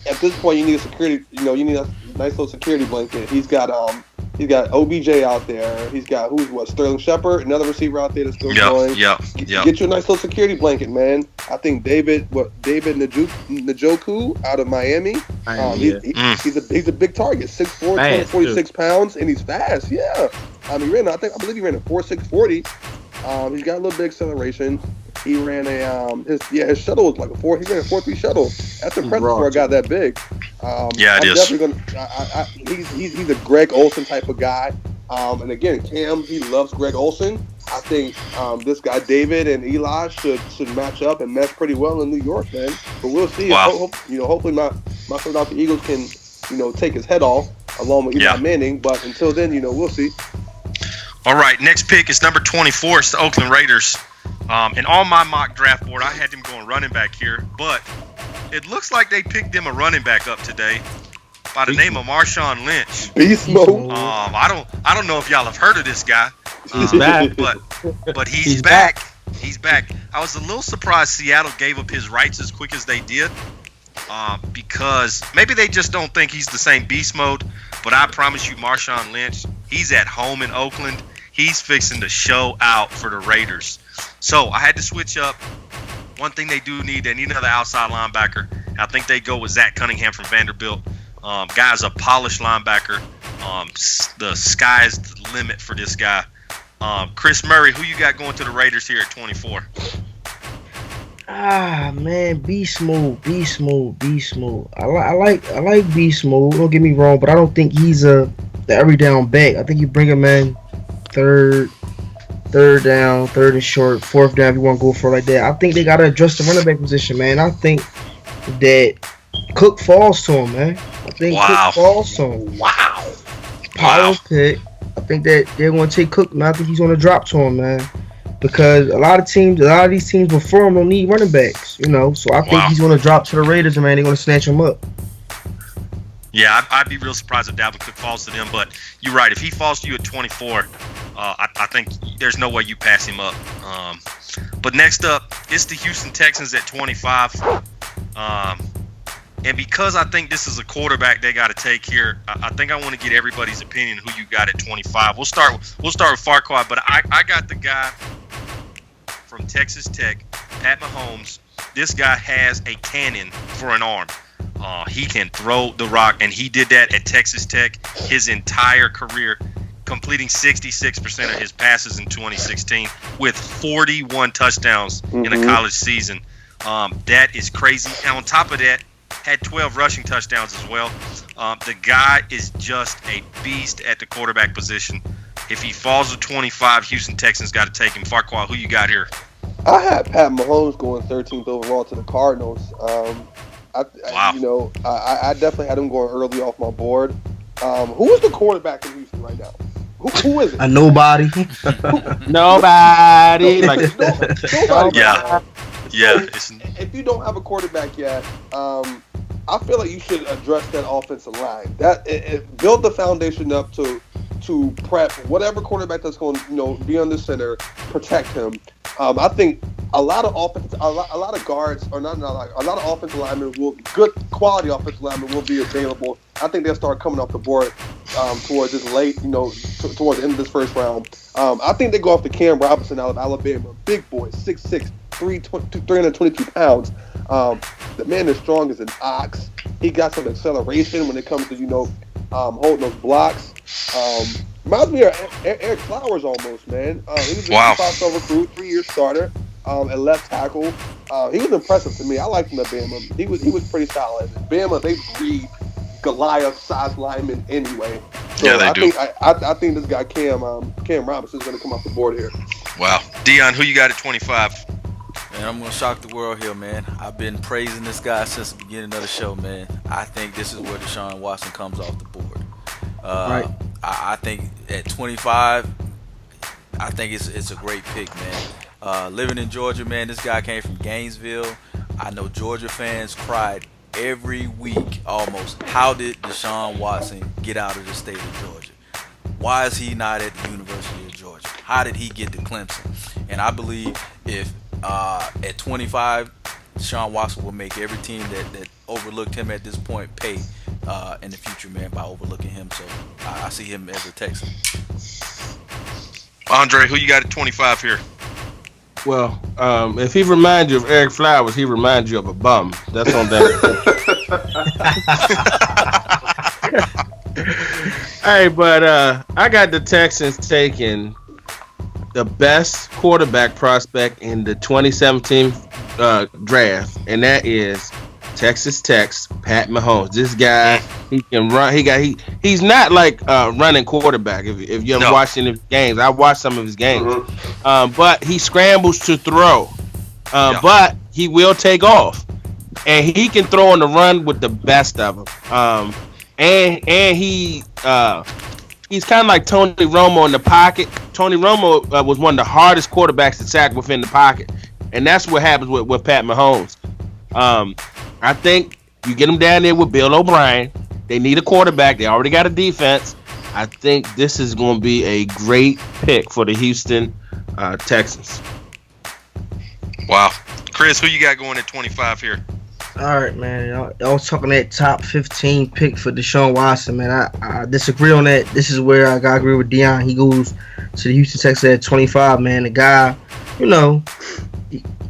At this point, you need a security. You need a nice little security blanket. He's got OBJ out there. He's got Sterling Shepard, another receiver out there that's still going. Get you a nice little security blanket, man. I think David Njoku out of Miami. He's a big target. 6'4", 246 pounds, and he's fast. Yeah, I believe he ran a 4.640. He's got a little bit of acceleration. He ran his shuttle was like he ran a 4.3 shuttle. That's impressive for a guy that big. It is. He's a Greg Olsen type of guy. And again, Cam, he loves Greg Olsen. I think this guy David and Eli should match up and match pretty well in New York, man. But we'll see. Wow. Hopefully my Philadelphia Eagles can take his head off along with Eli Manning. But until then, we'll see. All right, next pick is number 24. It's the Oakland Raiders. And on my mock draft board, I had them going running back here, but it looks like they picked him a running back up today by the name of Marshawn Lynch. Beast mode. I don't know if y'all have heard of this guy. He's back. But he's back. He's back. I was a little surprised Seattle gave up his rights as quick as they did, because maybe they just don't think he's the same beast mode. But I promise you, Marshawn Lynch, he's at home in Oakland. He's fixing to show out for the Raiders. So I had to switch up. One thing they do need, they need another outside linebacker. I think they go with Zach Cunningham from Vanderbilt. Guy's a polished linebacker. The sky's the limit for this guy. Chris Murray, who you got going to the Raiders here at 24? Man, beast mode. I like beast mode. Don't get me wrong, but I don't think he's the every down back. I think you bring him in third down, third and short, fourth down if you want to go for it like that. I think they gotta adjust the running back position, man. I think that Cook falls to him, man. Cook falls to him. Power pick. I think that they're going to take Cook, and I think he's going to drop to him, man. Because a lot of these teams before him don't need running backs, you know. So I think he's going to drop to the Raiders, and man, they're going to snatch him up. Yeah, I'd be real surprised if Dalvin Cook falls to them. But you're right. If he falls to you at 24, I think there's no way you pass him up. But next up, it's the Houston Texans at 25. And because I think this is a quarterback they got to take here, I think I want to get everybody's opinion who you got at 25. We'll start with Farquaad, but I got the guy from Texas Tech, Pat Mahomes. This guy has a cannon for an arm. He can throw the rock, and he did that at Texas Tech his entire career, completing 66% of his passes in 2016 with 41 touchdowns in a college season. That is crazy. And on top of that, had 12 rushing touchdowns as well. The guy is just a beast at the quarterback position. If he falls to 25, Houston Texans got to take him. Farquaad, who you got here? I had Pat Mahomes going 13th overall to the Cardinals. I definitely had him going early off my board. Who is the quarterback in Houston right now? Who is it? A nobody. Nobody. Nobody. Yeah. If you don't have a quarterback yet, I feel like you should address that offensive line. Build the foundation up to prep whatever quarterback that's going to be on the center, protect him. I think a lot of guards, or not a lot of offensive linemen good quality offensive linemen will be available. I think they'll start coming off the board towards this late, towards the end of this first round. I think they go off to Cam Robinson out of Alabama, big boy, 6'6", 322 pounds. The man is strong as an ox. He got some acceleration when it comes to holding those blocks. Reminds me of Eric Flowers almost, man. He was a 5-star recruit, 3-year starter at left tackle. He was impressive to me. I liked him at Bama. He was pretty solid. Bama, they breed Goliath-sized linemen anyway. So yeah, they do. I think this guy Cam Robinson is going to come off the board here. Wow, Dion, who you got at 25? Man, I'm going to shock the world here, man. I've been praising this guy since the beginning of the show, man. I think this is where Deshaun Watson comes off the board. Right. I think at 25, I think it's a great pick, man. Living in Georgia, man, this guy came from Gainesville. I know Georgia fans cried every week almost. How did Deshaun Watson get out of the state of Georgia? Why is he not at the University of Georgia? How did he get to Clemson? And I believe if at 25, Deshaun Watson will make every team that overlooked him at this point pay in the future, man, by overlooking him. So I see him as a Texan. Andre, who you got at 25 here? Well, if he reminds you of Eric Flowers, he reminds you of a bum. That's on that. Hey, but I got the Texans taking the best quarterback prospect in the 2017 draft, and that is Texas Tech's Pat Mahomes. This guy, he can run. He's not like running quarterback. If you ever watched any of his games, I watched some of his games. But he scrambles to throw. But he will take off, and he can throw on the run with the best of them. And he's kind of like Tony Romo in the pocket. Tony Romo was one of the hardest quarterbacks to sack within the pocket, and that's what happens with Pat Mahomes. I think you get them down there with Bill O'Brien. They need a quarterback. They already got a defense. I think this is going to be a great pick for the Houston Texans. Wow. Chris, who you got going at 25 here? All right, man. I was talking that top 15 pick for Deshaun Watson, man. I disagree on that. This is where I gotta agree with Dion. He goes to the Houston Texans at 25, man. The guy, you know,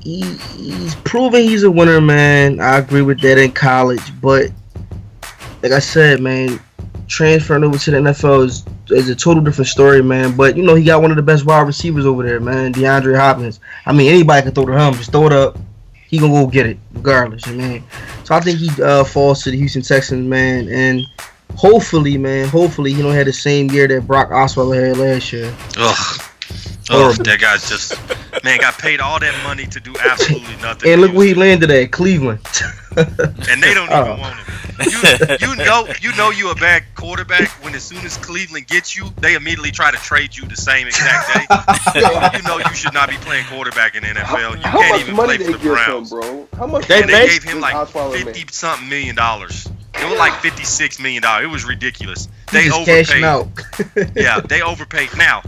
he's proven he's a winner, man. I agree with that in college, but like I said, man, transferring over to the NFL is a total different story, man. But you know, he got one of the best wide receivers over there, man, DeAndre Hopkins. I mean, anybody can throw to him. Just throw it up. He gonna go get it regardless, man. So I think he falls to the Houston Texans, man, and hopefully he don't have the same year that Brock Osweiler had last year. That guy's just got paid all that money to do absolutely nothing. And look where he landed at, Cleveland. And they don't even want him. You know you a bad quarterback when as soon as Cleveland gets you, they immediately try to trade you the same exact day. You know you should not be playing quarterback in the NFL. You can't even play for the Browns. Bro? How much? They gave him like $50-something million. It was like $56 million. It was ridiculous. They overpaid. Out. Yeah, they overpaid. Now,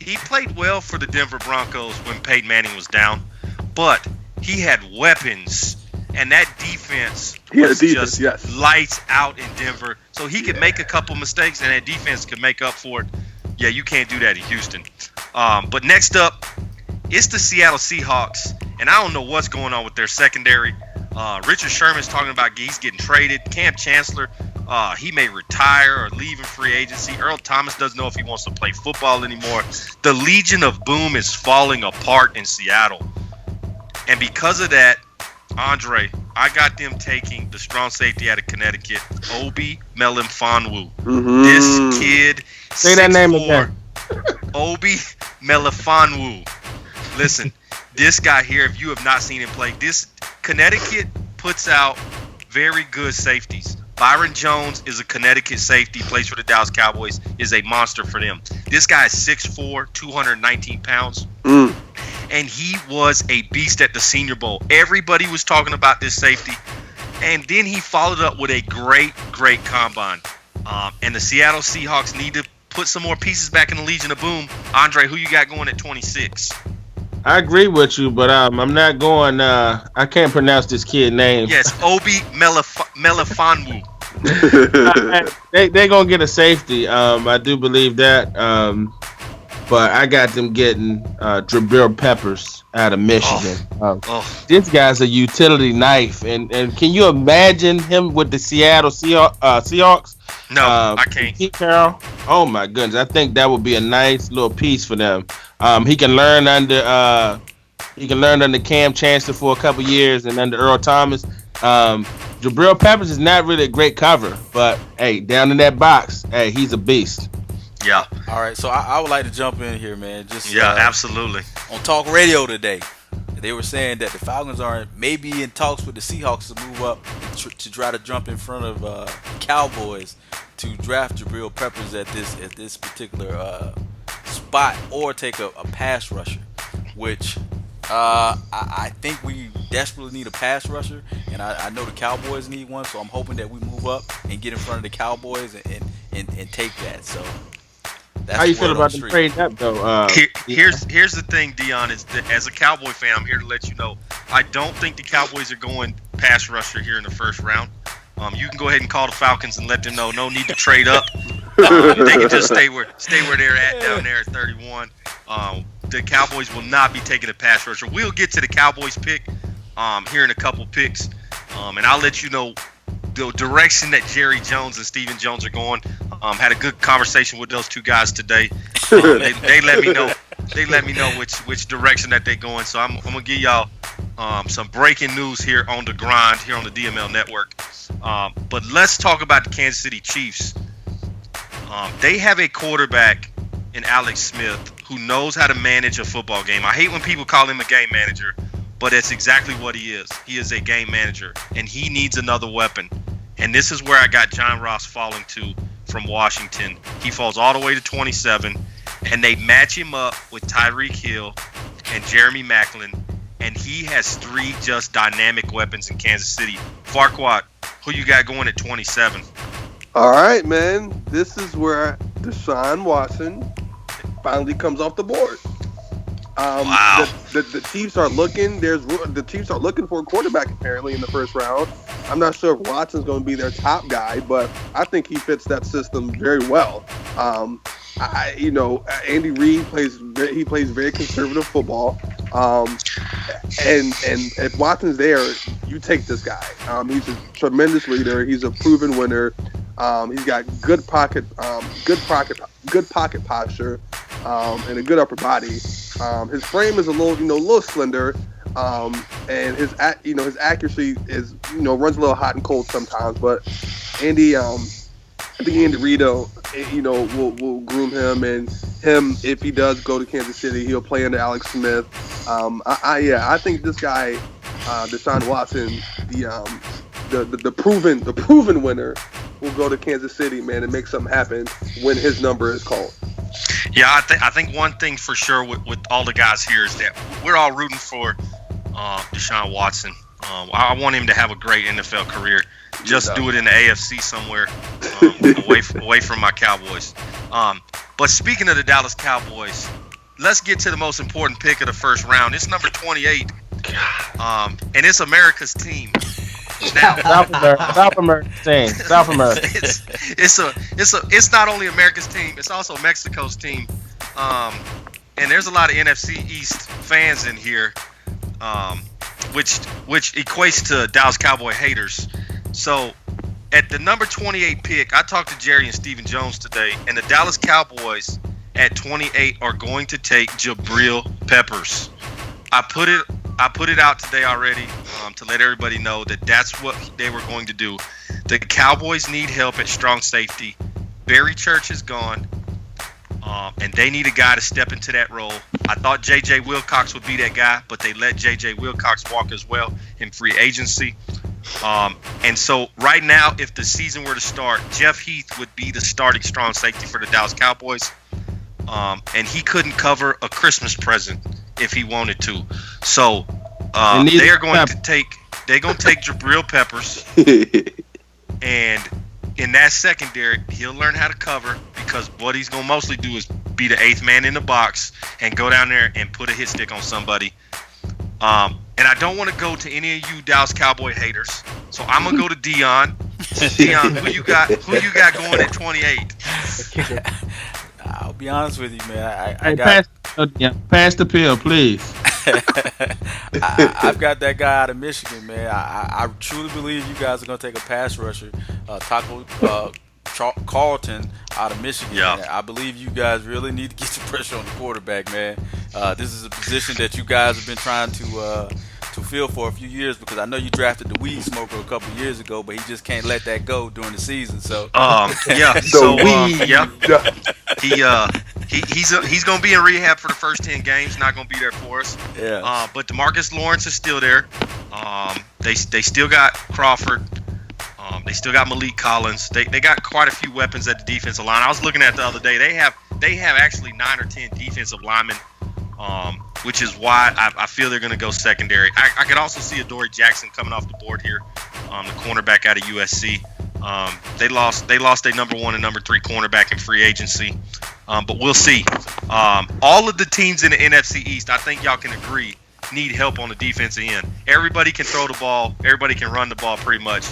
he played well for the Denver Broncos when Peyton Manning was down, but he had weapons. And that defense was just lights out in Denver. So he could make a couple mistakes, and that defense could make up for it. Yeah, you can't do that in Houston. But next up, it's the Seattle Seahawks. And I don't know what's going on with their secondary. Richard Sherman's talking about he's getting traded. Cam Chancellor, he may retire or leave in free agency. Earl Thomas doesn't know if he wants to play football anymore. The Legion of Boom is falling apart in Seattle. And because of that, Andre, I got them taking the strong safety out of Connecticut, Obi Melifonwu. Mm-hmm. This kid, say that name again. Obi Melifonwu. Listen, this guy here, if you have not seen him play, this Connecticut puts out very good safeties. Byron Jones is a Connecticut safety, plays for the Dallas Cowboys, is a monster for them. This guy is 6'4", 219 pounds. And he was a beast at the Senior Bowl. Everybody was talking about this safety. And then he followed up with a great combine. And the Seattle Seahawks need to put some more pieces back in the Legion of Boom. Andre, who you got going at 26? I agree with you, but I'm not going. I can't pronounce this kid's name. Yes, Obi Melifonwu. They're going to get a safety. I do believe that. But I got them getting Jabril Peppers out of Michigan. This guy's a utility knife. And can you imagine him with the Seattle Seahawks? No, I can't. Pete Carroll? Oh, my goodness. I think that would be a nice little piece for them. He can learn under Cam Chancellor for a couple years and under Earl Thomas. Jabril Peppers is not really a great cover. But, hey, down in that box, hey, he's a beast. Yeah. All right, so I would like to jump in here, man. Absolutely. On talk radio today, they were saying that the Falcons are maybe in talks with the Seahawks to move up to try to jump in front of the Cowboys to draft Jabril Peppers at this particular spot, or take a pass rusher, which I think we desperately need a pass rusher, and I know the Cowboys need one, so I'm hoping that we move up and get in front of the Cowboys and take that. So. How you feel about the trade up though? Here's the thing, Dion. Is that as a Cowboy fan, I'm here to let you know I don't think the Cowboys are going pass rusher here in the first round. You can go ahead and call the Falcons and let them know no need to trade up. They can just stay where they're at down there at 31. The Cowboys will not be taking a pass rusher. We'll get to the Cowboys pick here in a couple picks, and I'll let you know the direction that Jerry Jones and Stephen Jones are going. Had a good conversation with those two guys today. They let me know. They let me know which direction that they're going. So I'm gonna give y'all some breaking news here on the grind here on the DML network. But let's talk about the Kansas City Chiefs. They have a quarterback in Alex Smith who knows how to manage a football game. I hate when people call him a game manager, but that's exactly what he is. He is a game manager, and he needs another weapon. And this is where I got John Ross falling to from Washington. He falls all the way to 27, and they match him up with Tyreek Hill and Jeremy Maclin, and he has 3 just dynamic weapons in Kansas City. Farquaad, who you got going at 27? All right, man. This is where Deshaun Watson finally comes off the board. Wow. The Chiefs are looking. The Chiefs are looking for a quarterback apparently in the first round. I'm not sure if Watson's going to be their top guy, but I think he fits that system very well. Andy Reid plays very conservative football. And if Watson's there, you take this guy. He's a tremendous leader. He's a proven winner. He's got good pocket posture, and a good upper body. His frame is a little slender, and his accuracy is runs a little hot and cold sometimes. But I think Andy Reid, will groom him, and if he does go to Kansas City, he'll play under Alex Smith. I think this guy, Deshaun Watson, the proven winner, will go to Kansas City, man, and make something happen when his number is called. Yeah, I think one thing for sure with all the guys here is that we're all rooting for Deshaun Watson. I want him to have a great NFL career. Just do it in the AFC somewhere, away from my Cowboys. But speaking of the Dallas Cowboys, let's get to the most important pick of the first round. It's number 28, and it's America's team. Now, South America's team. South America. It's not only America's team, it's also Mexico's team. And there's a lot of NFC East fans in here, which equates to Dallas Cowboy haters. So at the number 28 pick, I talked to Jerry and Stephen Jones today, and the Dallas Cowboys at 28 are going to take Jabril Peppers. I put it out today already to let everybody know that that's what they were going to do. The Cowboys need help at strong safety. Barry Church is gone, and they need a guy to step into that role. I thought J.J. Wilcox would be that guy, but they let J.J. Wilcox walk as well in free agency. And so right now, if the season were to start, Jeff Heath would be the starting strong safety for the Dallas Cowboys. And he couldn't cover a Christmas present if he wanted to. So they're going to take Jabril Peppers, and in that secondary, he'll learn how to cover, because what he's going to mostly do is be the 8th man in the box and go down there and put a hit stick on somebody. And I don't want to go to any of you Dallas Cowboy haters, so I'm gonna go to Dion. Dion, who you got going at 28? I'll be honest with you, man. Pass the pill, please. I've got that guy out of Michigan, man. I truly believe you guys are gonna take a pass rusher, Taco Carlton out of Michigan. Yeah. I believe you guys really need to get some pressure on the quarterback, man. This is a position that you guys have been trying to fill for a few years, because I know you drafted the weed smoker a couple years ago, but he just can't let that go during the season. So he's gonna be in rehab for the first 10 games. Not gonna be there for us. Yeah. But DeMarcus Lawrence is still there. They still got Crawford. They still got Malik Collins. They got quite a few weapons at the defensive line. I was looking at the other day. They have actually 9 or 10 defensive linemen, which is why I feel they're going to go secondary. I could also see Adoree Jackson coming off the board here, the cornerback out of USC. They lost their number 1 and number 3 cornerback in free agency, but we'll see. All of the teams in the NFC East, I think y'all can agree, need help on the defensive end. Everybody can throw the ball. Everybody can run the ball pretty much,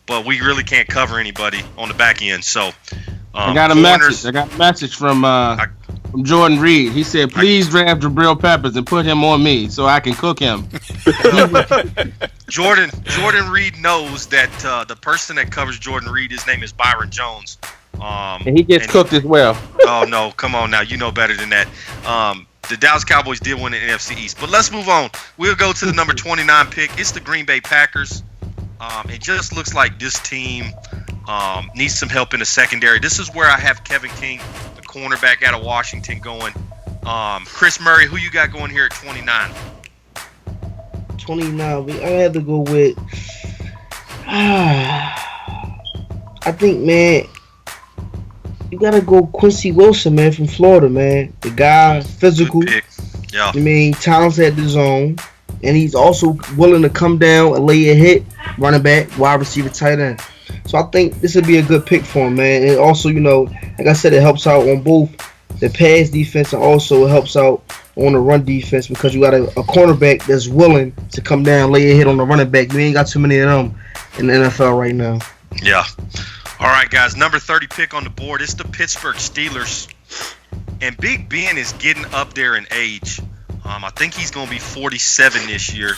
but we really can't cover anybody on the back end. So I got a message from Jordan Reed. He said, please draft Jabril Peppers and put him on me so I can cook him. Jordan Reed knows that the person that covers Jordan Reed, his name is Byron Jones. And he gets cooked as well. Oh, no. Come on now. You know better than that. The Dallas Cowboys did win the NFC East. But let's move on. We'll go to the number 29 pick. It's the Green Bay Packers. It just looks like this team needs some help in the secondary. This is where I have Kevin King, the cornerback out of Washington, going. Chris Murray, who you got going here at 29? 29. I had to go with. I think, man, you gotta go Quincy Wilson, man, from Florida, man. The guy, physical. Yeah. I mean, talented at the zone. and he's also willing to come down and lay a hit, running back, wide receiver, tight end. So I think this would be a good pick for him, man. And also, like I said, it helps out on both the pass defense and also it helps out on the run defense because you got a cornerback that's willing to come down, lay a hit on the running back. You ain't got too many of them in the NFL right now. Yeah. All right, guys. Number 30 pick on the board. It's the Pittsburgh Steelers. And Big Ben is getting up there in age. I think he's going to be 47 this year.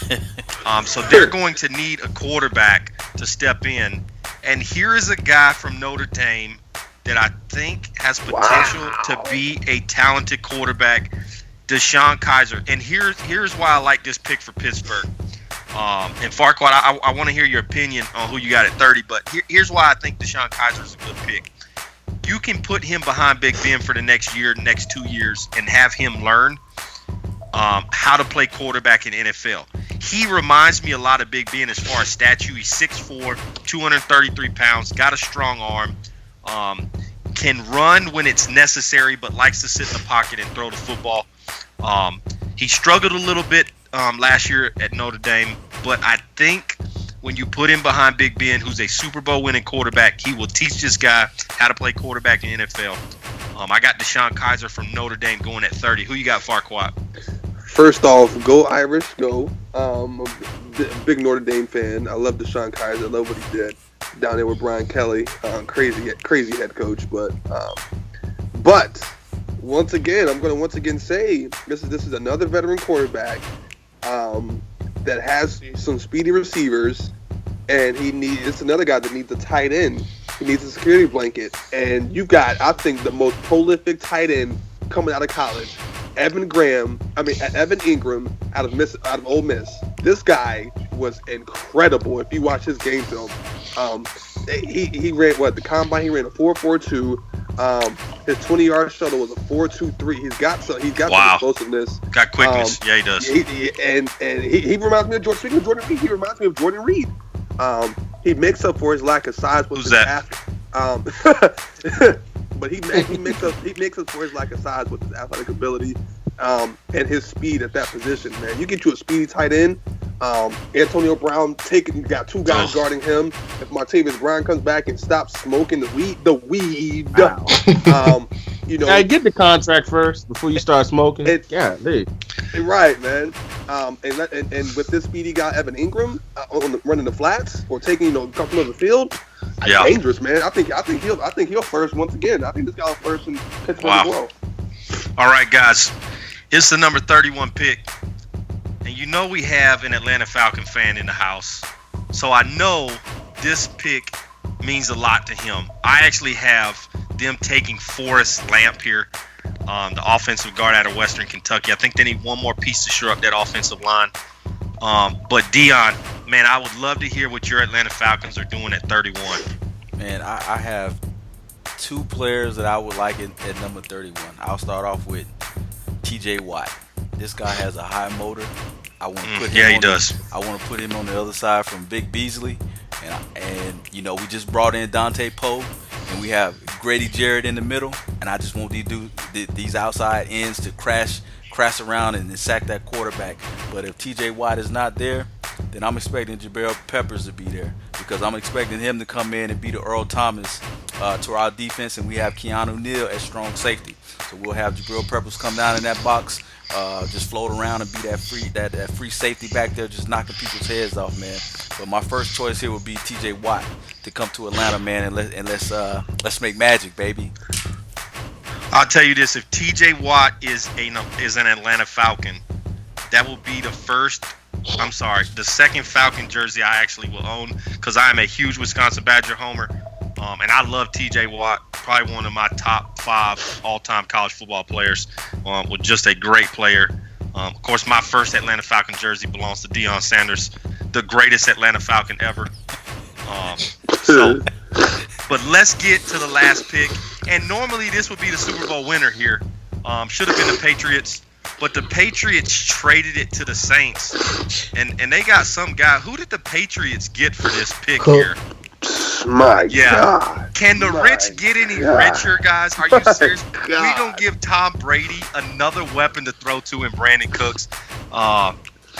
So they're going to need a quarterback to step in. And here is a guy from Notre Dame that I think has potential to be a talented quarterback, Deshaun Kaiser. And here's why I like this pick for Pittsburgh. And Farquaad, I want to hear your opinion on who you got at 30, but here's why I think Deshaun Kaiser is a good pick. You can put him behind Big Ben for the next year, next 2 years, and have him learn how to play quarterback in NFL. He reminds me a lot of Big Ben as far as stature. He's 6'4", 233 pounds, got a strong arm, can run when it's necessary, but likes to sit in the pocket and throw the football. He struggled a little bit last year at Notre Dame, but I think when you put him behind Big Ben, who's a Super Bowl winning quarterback, he will teach this guy how to play quarterback in the NFL. I got Deshaun Kaiser from Notre Dame going at 30. Who you got, Farquaad? First off, go Irish, go. I'm a big Notre Dame fan. I love Deshaun Kaiser. I love what he did down there with Brian Kelly. Crazy head coach. But once again, I'm going to say this is another veteran quarterback that has some speedy receivers, and it's another guy that needs a tight end. He needs a security blanket, and you got, I think, the most prolific tight end coming out of college, Evan Ingram out of Ole Miss. This guy was incredible. If you watch his game film, he ran the combine. He ran a 4.42. His 20-yard shuttle was a 4.23. He's got some explosiveness. Got quickness. He does. He reminds me of Speaking of Jordan Reed, he reminds me of Jordan Reed. He makes up for his lack of size with his but he makes up for his lack of size with his athletic ability and his speed at that position. Man, you get you a speedy tight end. Antonio Brown got two guys guarding him. If Martavis Brown comes back and stops smoking the weed, wow. Hey, get the contract first before you start smoking. Right, man. And with this speedy guy Evan Ingram running the flats or taking coming on the field, dangerous, man. I think he'll first once again. I think this guy's first in Pittsburgh as well. All right, guys, it's the number 31 pick. And we have an Atlanta Falcon fan in the house. So I know this pick means a lot to him. I actually have them taking Forrest Lamp here, the offensive guard out of Western Kentucky. I think they need one more piece to shore up that offensive line. But Dion, man, I would love to hear what your Atlanta Falcons are doing at 31. Man, I have two players that I would like at number 31. I'll start off with TJ Watt. This guy has a high motor. I want to put him. He does. I want to put him on the other side from Big Beasley, and we just brought in Dante Poe, and we have Grady Jarrett in the middle, and I just want these outside ends to crash around and sack that quarterback. But if TJ Watt is not there, then I'm expecting Jabril Peppers to be there because I'm expecting him to come in and be the Earl Thomas to our defense, and we have Keanu Neal at strong safety. So we'll have Jabril Peppers come down in that box. Just float around and be that free safety back there, just knocking people's heads off, man. But my first choice here would be T.J. Watt to come to Atlanta, man, and let's make magic, baby. I'll tell you this: if T.J. Watt is an Atlanta Falcon, that will be the second Falcon jersey I actually will own because I am a huge Wisconsin Badger homer, and I love T.J. Watt. Probably one of my top 5 all-time college football players. Was just a great player. Of course, my first Atlanta Falcon jersey belongs to Deion Sanders, the greatest Atlanta Falcon ever. But let's get to the last pick. And normally this would be the Super Bowl winner here. Should have been the Patriots, but the Patriots traded it to the Saints, and they got some guy. Who did the Patriots get for this pick here? God. Can the rich get any richer, guys? Are you serious? We gonna give Tom Brady another weapon to throw to in Brandon Cooks.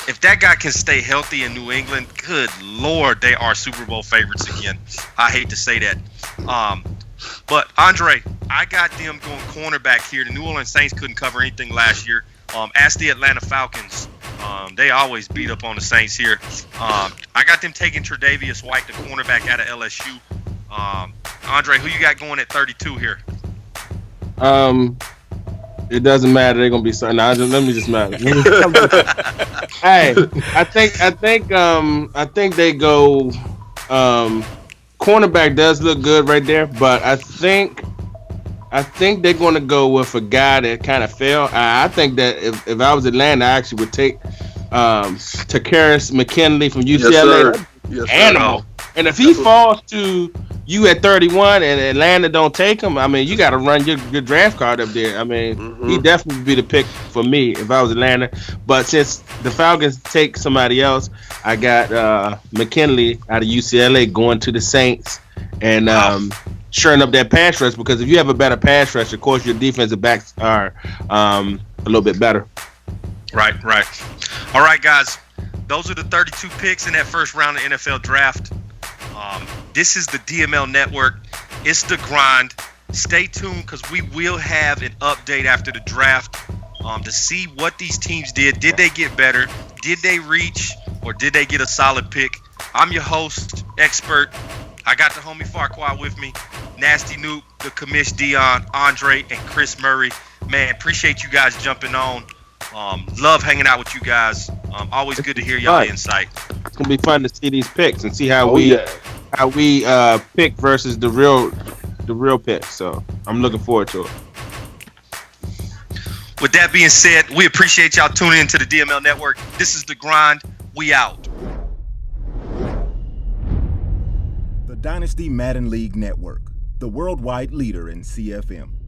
if that guy can stay healthy in New England, good Lord, they are Super Bowl favorites again. I hate to say that. But Andre, I got them going cornerback here. The New Orleans Saints couldn't cover anything last year. Ask the Atlanta Falcons. They always beat up on the Saints here. I got them taking Tre'Davious White, the cornerback out of LSU. Andre, who you got going at 32 here? It doesn't matter. They're gonna be something. Let me just matter. Hey, I think they go. Cornerback does look good right there, but I think they're going to go with a guy that kind of fell. I think that if I was Atlanta, I actually would take Takarius McKinley from UCLA. Yes, sir. Animal. And if he falls to you at 31 and Atlanta don't take him, I mean, you got to run your draft card up there. I mean, he definitely would be the pick for me if I was Atlanta. But since the Falcons take somebody else, I got McKinley out of UCLA going to the Saints and shoring up that pass rush, because if you have a better pass rush, of course, your defensive backs are a little bit better. Right. All right, guys. Those are the 32 picks in that first round of NFL draft. This is the DML Network. It's the grind. Stay tuned, because we will have an update after the draft to see what these teams did. Did they get better? Did they reach? Or did they get a solid pick? I'm your host, expert. I got the homie Farquhar with me. Nasty Nuke, the commish Dion, Andre, and Chris Murray. Man, appreciate you guys jumping on. Love hanging out with you guys. Always good to hear y'all insight. It's gonna be fun to see these picks and see how we pick versus the real pick. So I'm looking forward to it. With that being said, we appreciate y'all tuning into the DML Network. This is the grind. We out. The Dynasty Madden League Network, the worldwide leader in CFM.